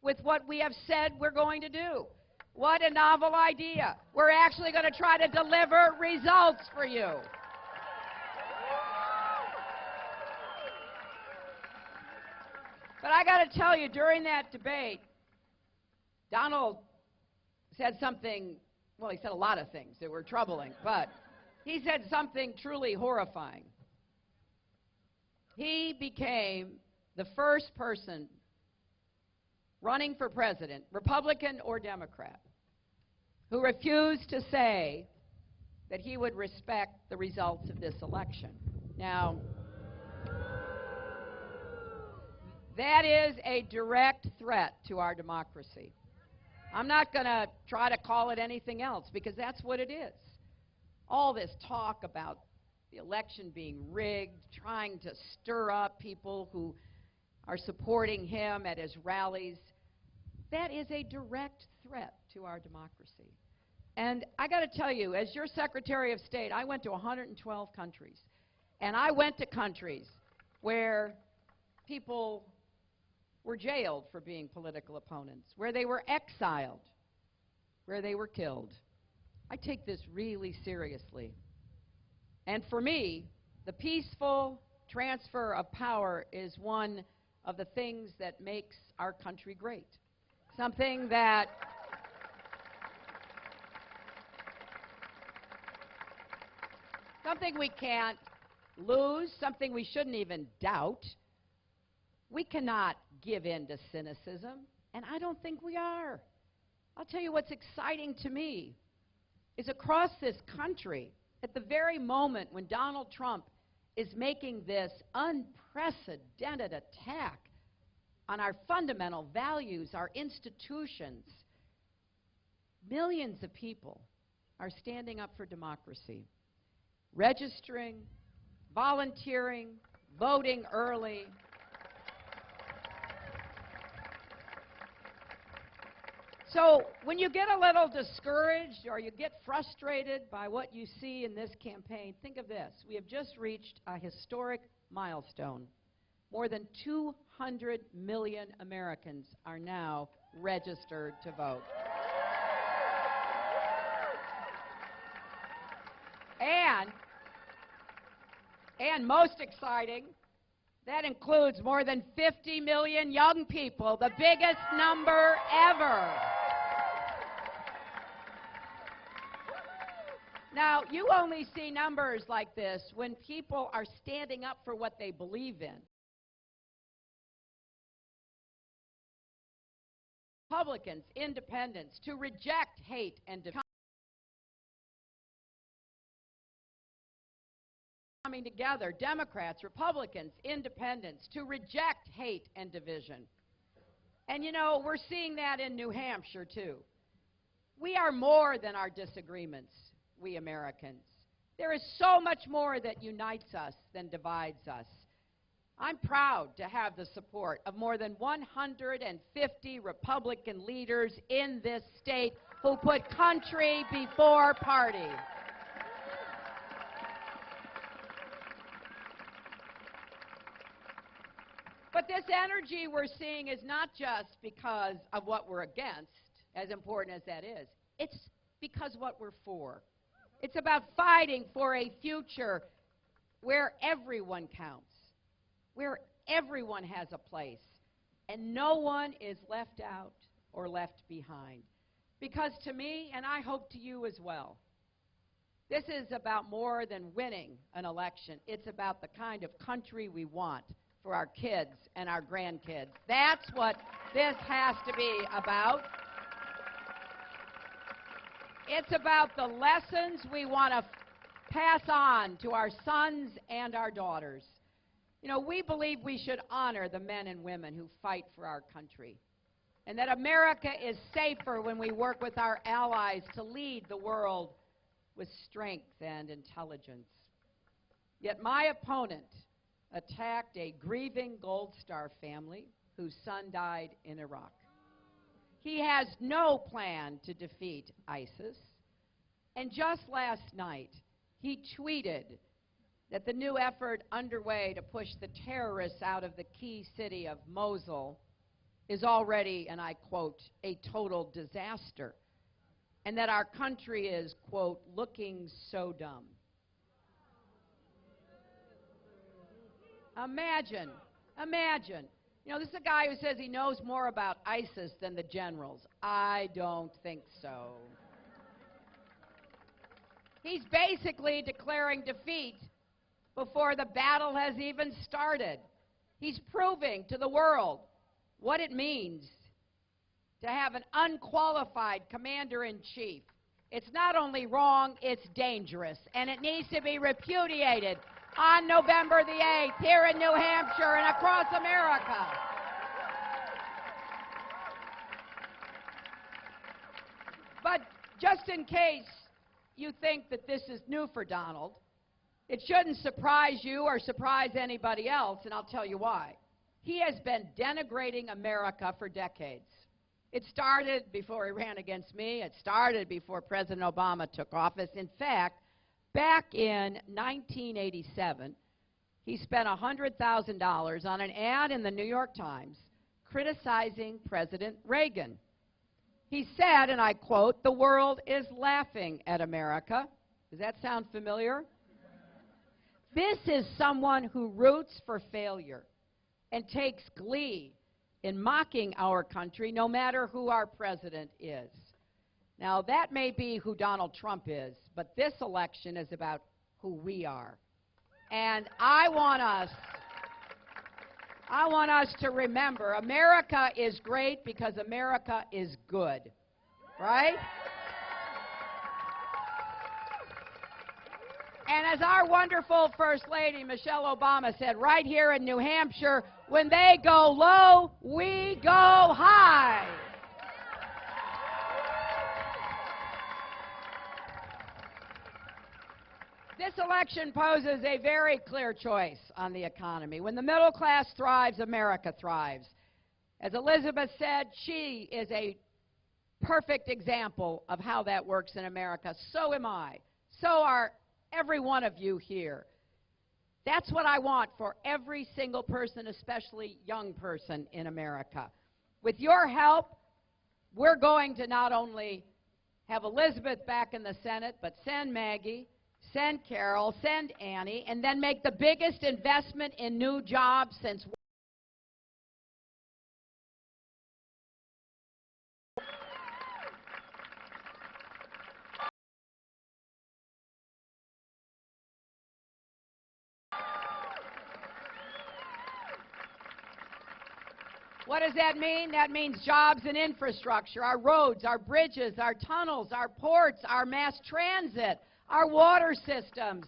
with what we have said we're going to do. What a novel idea. We're actually going to try to deliver results for you. But I got to tell you, during that debate, Donald said something, well, he said a lot of things that were troubling, but he said something truly horrifying. He became the first person running for president, Republican or Democrat, who refused to say that he would respect the results of this election. Now, that is a direct threat to our democracy. I'm not going to try to call it anything else because that's what it is. All this talk about the election being rigged, trying to stir up people who are supporting him at his rallies, that is a direct threat to our democracy. And I got to tell you, as your Secretary of State, I went to 112 countries. And I went to countries where people were jailed for being political opponents, where they were exiled, where they were killed. I take this really seriously. And for me, the peaceful transfer of power is one of the things that makes our country great. Something that we can't lose, something we shouldn't even doubt. We cannot give in to cynicism, and I don't think we are. I'll tell you what's exciting to me is across this country, at the very moment when Donald Trump is making this unprecedented attack on our fundamental values, our institutions, millions of people are standing up for democracy, registering, volunteering, voting early. So when you get a little discouraged or you get frustrated by what you see in this campaign, think of this. We have just reached a historic milestone. More than 200 million Americans are now registered to vote. And most exciting, that includes more than 50 million young people, the biggest number ever. Now, you only see numbers like this when people are standing up for what they believe in. Republicans, independents, to reject hate and coming together, Democrats, Republicans, independents, to reject hate and division. And you know, we're seeing that in New Hampshire, too. We are more than our disagreements, we Americans. There is so much more that unites us than divides us. I'm proud to have the support of more than 150 Republican leaders in this state who put country before party. But this energy we're seeing is not just because of what we're against, as important as that is. It's because what we're for. It's about fighting for a future where everyone counts, where everyone has a place, and no one is left out or left behind. Because to me, and I hope to you as well, this is about more than winning an election. It's about the kind of country we want for our kids and our grandkids. That's what this has to be about. It's about the lessons we want to pass on to our sons and our daughters. You know, we believe we should honor the men and women who fight for our country, and that America is safer when we work with our allies to lead the world with strength and intelligence. Yet my opponent attacked a grieving Gold Star family whose son died in Iraq. He has no plan to defeat ISIS. And just last night, he tweeted that the new effort underway to push the terrorists out of the key city of Mosul is already, and I quote, a total disaster, and that our country is, quote, looking so dumb. Imagine. You know, this is a guy who says he knows more about ISIS than the generals. I don't think so. He's basically declaring defeat before the battle has even started. He's proving to the world what it means to have an unqualified commander-in-chief. It's not only wrong, it's dangerous, and it needs to be repudiated on November the 8th here in New Hampshire and across America. But just in case you think that this is new for Donald, it shouldn't surprise you or surprise anybody else, and I'll tell you why. He has been denigrating America for decades. It started before he ran against me. It started before President Obama took office. In fact, back in 1987, he spent $100,000 on an ad in the New York Times criticizing President Reagan. He said, and I quote, "The world is laughing at America." Does that sound familiar? This is someone who roots for failure and takes glee in mocking our country, no matter who our president is. Now, that may be who Donald Trump is, but this election is about who we are. And I want us to remember, America is great because America is good, right? And as our wonderful First Lady, Michelle Obama, said right here in New Hampshire, when they go low, we go high. This election poses a very clear choice on the economy. When the middle class thrives, America thrives. As Elizabeth said, she is a perfect example of how that works in America. So am I. So are every one of you here. That's what I want for every single person, especially young person in America. With your help, we're going to not only have Elizabeth back in the Senate, but send Maggie, send Carol, send Annie, and then make the biggest investment in new jobs since What does that mean? That means jobs and infrastructure, our roads, our bridges, our tunnels, our ports, our mass transit, our water systems.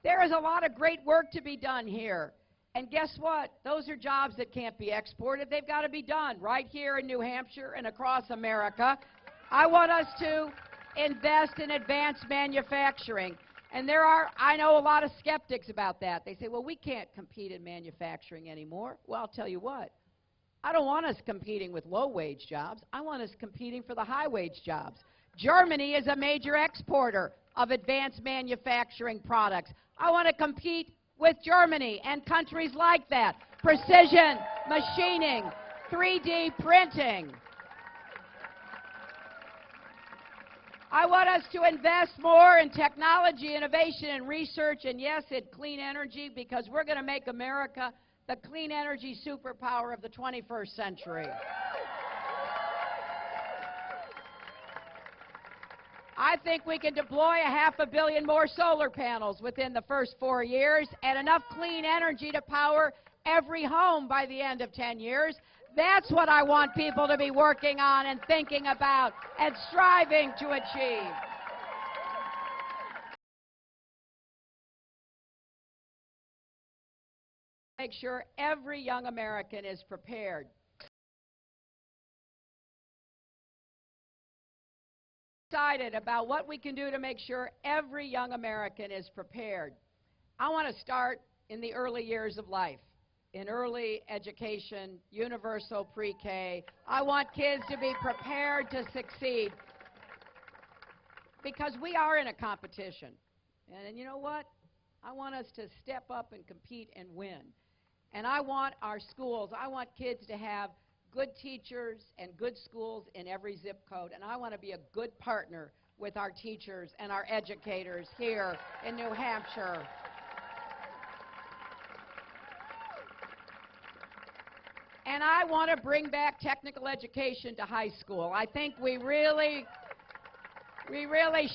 There is a lot of great work to be done here. And guess what? Those are jobs that can't be exported. They've got to be done right here in New Hampshire and across America. I want us to invest in advanced manufacturing. And I know a lot of skeptics about that. They say, well, we can't compete in manufacturing anymore. Well, I'll tell you what. I don't want us competing with low-wage jobs. I want us competing for the high-wage jobs. Germany is a major exporter of advanced manufacturing products. I want to compete with Germany and countries like that. Precision, machining, 3D printing. I want us to invest more in technology, innovation, and research, and yes, in clean energy, because we're going to make America the clean energy superpower of the 21st century. I think we can deploy 500 million more solar panels within the first 4 years and enough clean energy to power every home by the end of 10 years. That's what I want people to be working on and thinking about and striving to achieve. Make sure every young American is prepared. Excited about what we can do to make sure every young American is prepared. I want to start in the early years of life, in early education, universal pre-K. I want kids to be prepared to succeed because we are in a competition. And you know what? I want us to step up and compete and win. And I want our schools, I want kids to have good teachers and good schools in every zip code, and I want to be a good partner with our teachers and our educators here in New Hampshire. And I want to bring back technical education to high school. I think we really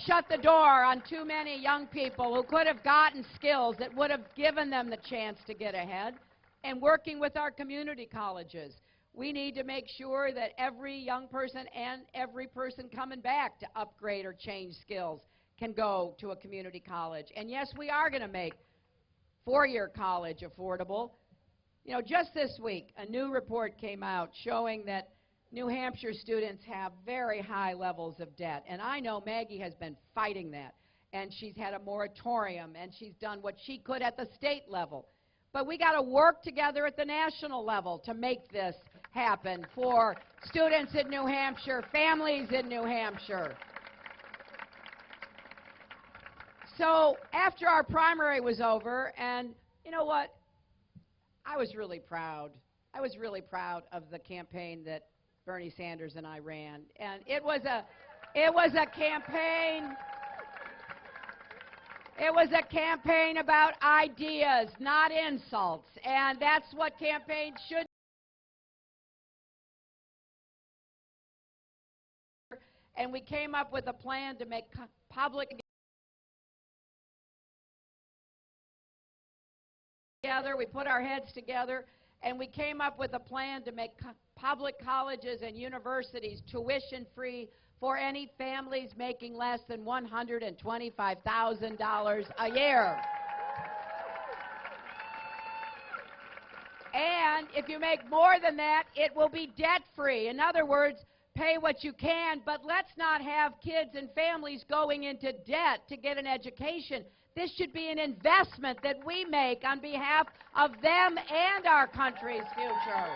shut the door on too many young people who could have gotten skills that would have given them the chance to get ahead. And working with our community colleges, we need to make sure that every young person and every person coming back to upgrade or change skills can go to a community college. And yes, we are going to make four-year college affordable. You know, just this week, a new report came out showing that New Hampshire students have very high levels of debt. And I know Maggie has been fighting that. And she's had a moratorium, and she's done what she could at the state level. But we got to work together at the national level to make this happen for students in New Hampshire, families in New Hampshire. So after our primary was over, and you know what? I was really proud. I was really proud of the campaign that Bernie Sanders and I ran. And it was a campaign. It was a campaign about ideas, not insults. And that's what campaigns should do. And we came up with a plan to make public together. We put our heads together, and we came up with a plan to make public colleges and universities tuition-free for any families making less than $125,000 a year. And if you make more than that, it will be debt-free. In other words, pay what you can, but let's not have kids and families going into debt to get an education. This should be an investment that we make on behalf of them and our country's future.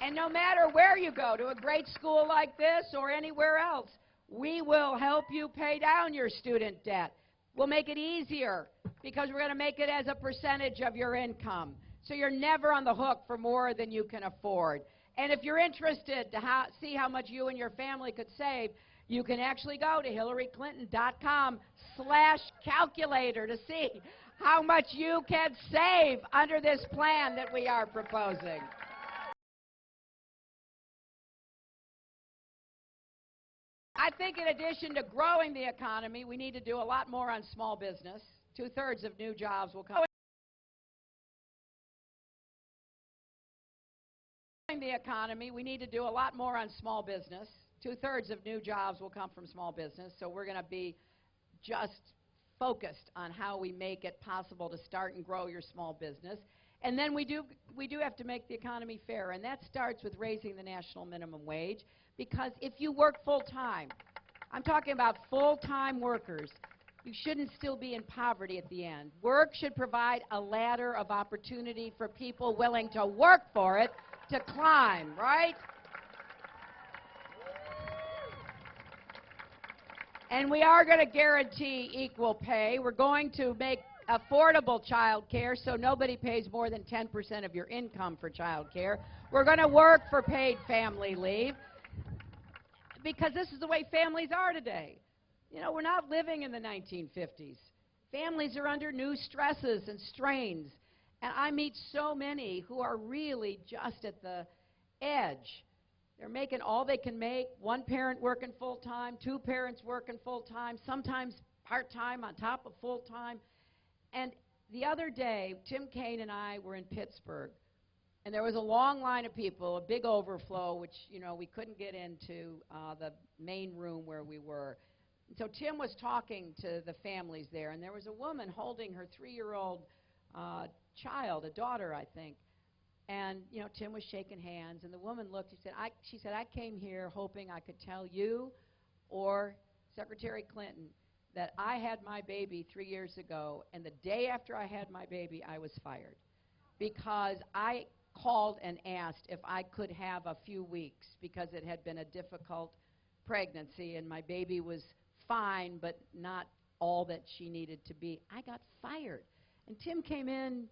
And no matter where you go, to a great school like this or anywhere else, we will help you pay down your student debt. We'll make it easier because we're going to make it as a percentage of your income. So you're never on the hook for more than you can afford. And if you're interested to see how much you and your family could save, you can actually go to HillaryClinton.com/calculator to see how much you can save under this plan that we are proposing. I think in addition to growing the economy, we need to do a lot more on small business. 2/3 of new jobs will come. The economy, we need to do a lot more on small business. 2/3 of new jobs will come from small business, so we're going to be just focused on how we make it possible to start and grow your small business. And then we do have to make the economy fair, and that starts with raising the national minimum wage, because if you work full-time, I'm talking about full-time workers, you shouldn't still be in poverty at the end. Work should provide a ladder of opportunity for people willing to work for it to climb, right? And we are going to guarantee equal pay. We're going to make affordable child care so nobody pays more than 10% of your income for child care. We're going to work for paid family leave, because this is the way families are today. You know, we're not living in the 1950s. Families are under new stresses and strains. And I meet so many who are really just at the edge. They're making all they can make, one parent working full-time, two parents working full-time, sometimes part-time on top of full-time. And the other day, Tim Kaine and I were in Pittsburgh, and there was a long line of people, a big overflow, which, you know, we couldn't get into the main room where we were. And so Tim was talking to the families there, and there was a woman holding her 3-year-old child, a daughter, I think. And, you know, Tim was shaking hands, and the woman looked, she said, I came here hoping I could tell you or Secretary Clinton that I had my baby 3 years ago, and the day after I had my baby, I was fired, because I called and asked if I could have a few weeks, because it had been a difficult pregnancy, and my baby was fine, but not all that she needed to be. I got fired. And Tim came in,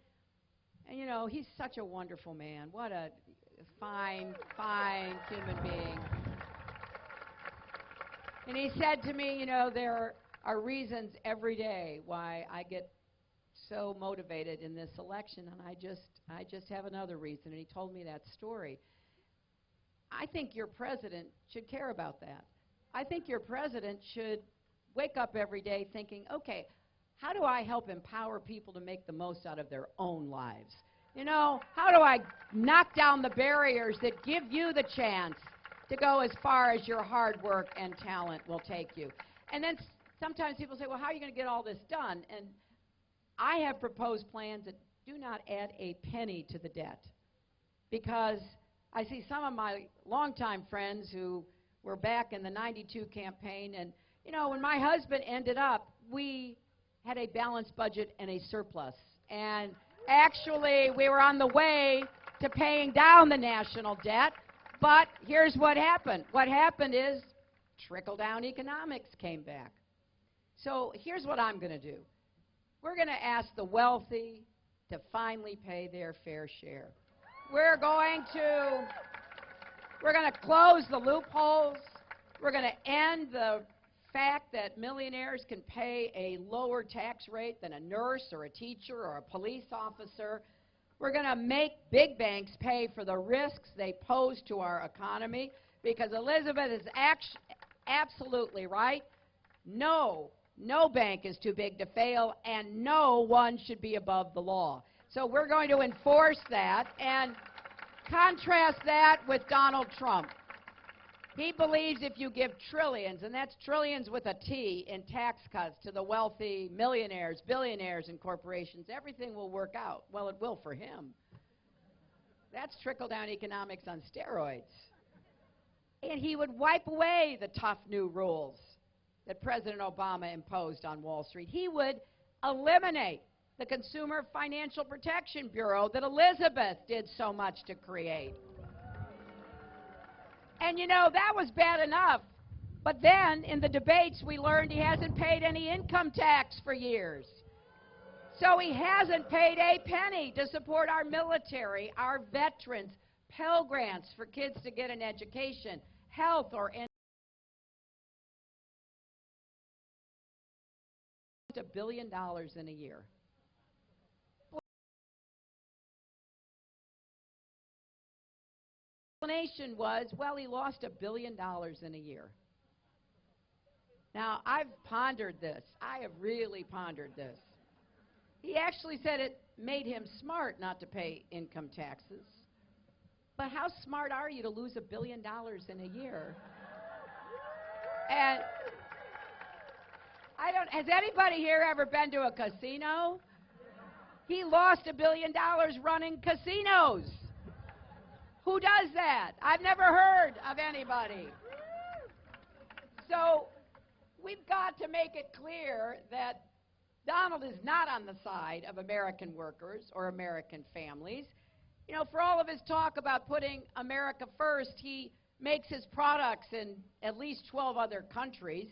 and, you know, he's such a wonderful man. What a fine, fine human being. And he said to me, you know, there are reasons every day why I get so motivated in this election, and I just have another reason. And he told me that story. I think your president should care about that. I think your president should wake up every day thinking, okay, how do I help empower people to make the most out of their own lives? You know, how do I knock down the barriers that give you the chance to go as far as your hard work and talent will take you? And then sometimes people say, well, how are you going to get all this done? And I have proposed plans that do not add a penny to the debt, because I see some of my longtime friends who were back in the '92 campaign, and, you know, when my husband ended up, we had a balanced budget and a surplus. And actually, we were on the way to paying down the national debt, but here's what happened. What happened is trickle-down economics came back. So here's what I'm going to do. We're going to ask the wealthy to finally pay their fair share. We're going to close the loopholes. We're going to end the fact that millionaires can pay a lower tax rate than a nurse or a teacher or a police officer. We're going to make big banks pay for the risks they pose to our economy, because Elizabeth is absolutely right. No bank is too big to fail, and no one should be above the law. So we're going to enforce that, and contrast that with Donald Trump. He believes if you give trillions, and that's trillions with a T, in tax cuts to the wealthy millionaires, billionaires, and corporations, everything will work out. Well, it will for him. That's trickle-down economics on steroids. And he would wipe away the tough new rules that President Obama imposed on Wall Street. He would eliminate the Consumer Financial Protection Bureau that Elizabeth did so much to create. And, you know, that was bad enough. But then, in the debates, we learned he hasn't paid any income tax for years. So he hasn't paid a penny to support our military, our veterans, Pell Grants for kids to get an education, health, or $1 billion in a year. Explanation was, well, he lost $1 billion in a year. Now, I've pondered this. I have really pondered this. He actually said it made him smart not to pay income taxes. But how smart are you to lose $1 billion in a year? Has anybody here ever been to a casino? He lost $1 billion running casinos. Who does that? I've never heard of anybody. So we've got to make it clear that Donald is not on the side of American workers or American families. You know, for all of his talk about putting America first, he makes his products in at least 12 other countries.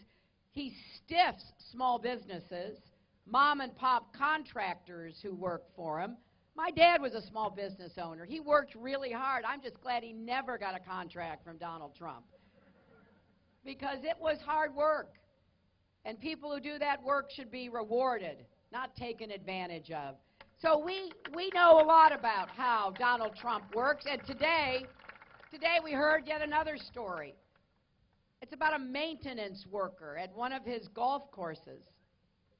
He stiffs small businesses, mom and pop contractors who work for him. My dad was a small business owner. He worked really hard. I'm just glad he never got a contract from Donald Trump because it was hard work. And people who do that work should be rewarded, not taken advantage of. So we know a lot about how Donald Trump works. And today we heard yet another story. It's about a maintenance worker at one of his golf courses.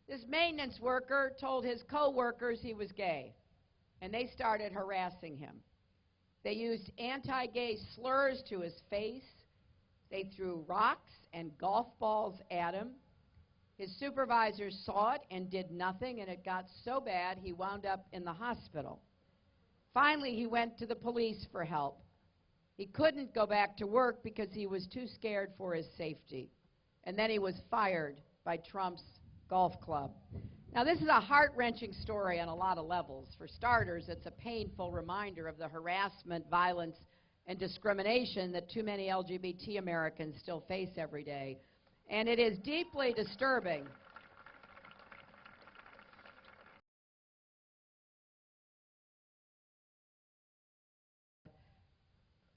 This maintenance worker told his co-workers he was gay, and they started harassing him. They used anti-gay slurs to his face. They threw rocks and golf balls at him. His supervisors saw it and did nothing, and it got so bad he wound up in the hospital. Finally, he went to the police for help. He couldn't go back to work because he was too scared for his safety. And then he was fired by Trump's golf club. Now, this is a heart-wrenching story on a lot of levels. For starters, it's a painful reminder of the harassment, violence, and discrimination that too many LGBT Americans still face every day. And it is deeply disturbing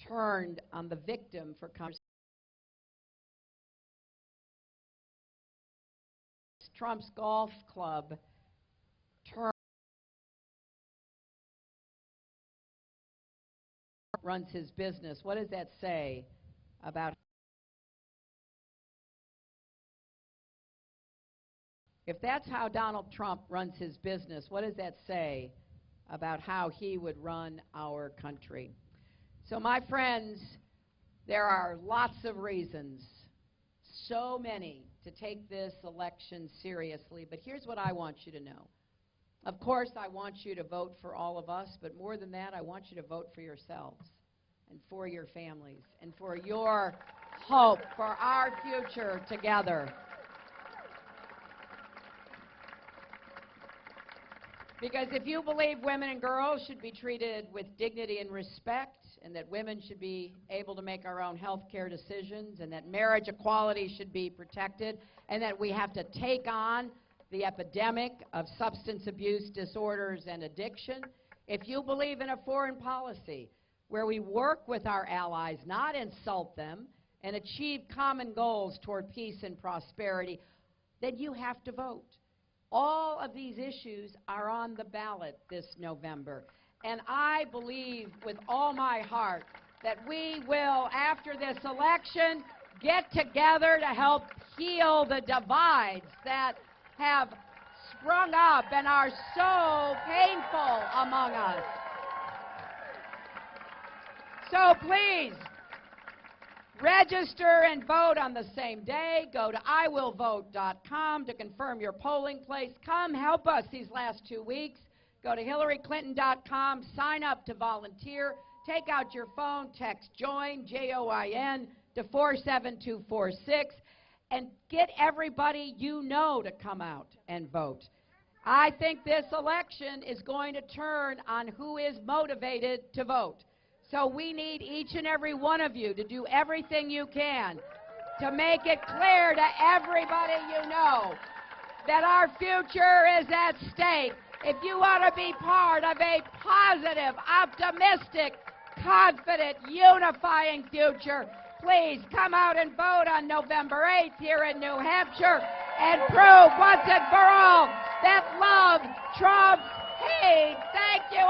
turned on the victim for Trump's golf club runs his business. What does that say about if that's how Donald Trump runs his business, what does that say about how he would run our country? So, my friends, there are lots of reasons, so many, to take this election seriously. But here's what I want you to know. Of course, I want you to vote for all of us, but more than that, I want you to vote for yourselves and for your families and for your hope, for our future together. Because if you believe women and girls should be treated with dignity and respect, and that women should be able to make our own health care decisions, and that marriage equality should be protected, and that we have to take on the epidemic of substance abuse disorders and addiction, if you believe in a foreign policy where we work with our allies, not insult them, and achieve common goals toward peace and prosperity, then you have to vote. All of these issues are on the ballot this November. And I believe with all my heart that we will, after this election, get together to help heal the divides that have sprung up and are so painful among us. So please, register and vote on the same day. Go to iwillvote.com to confirm your polling place. Come help us these last 2 weeks. Go to hillaryclinton.com, sign up to volunteer, take out your phone, text JOIN, J-O-I-N, to 47246, and get everybody you know to come out and vote. I think this election is going to turn on who is motivated to vote. So we need each and every one of you to do everything you can to make it clear to everybody you know that our future is at stake. If you want to be part of a positive, optimistic, confident, unifying future, please come out and vote on November 8th here in New Hampshire and prove once and for all that love trumps hate. Thank you.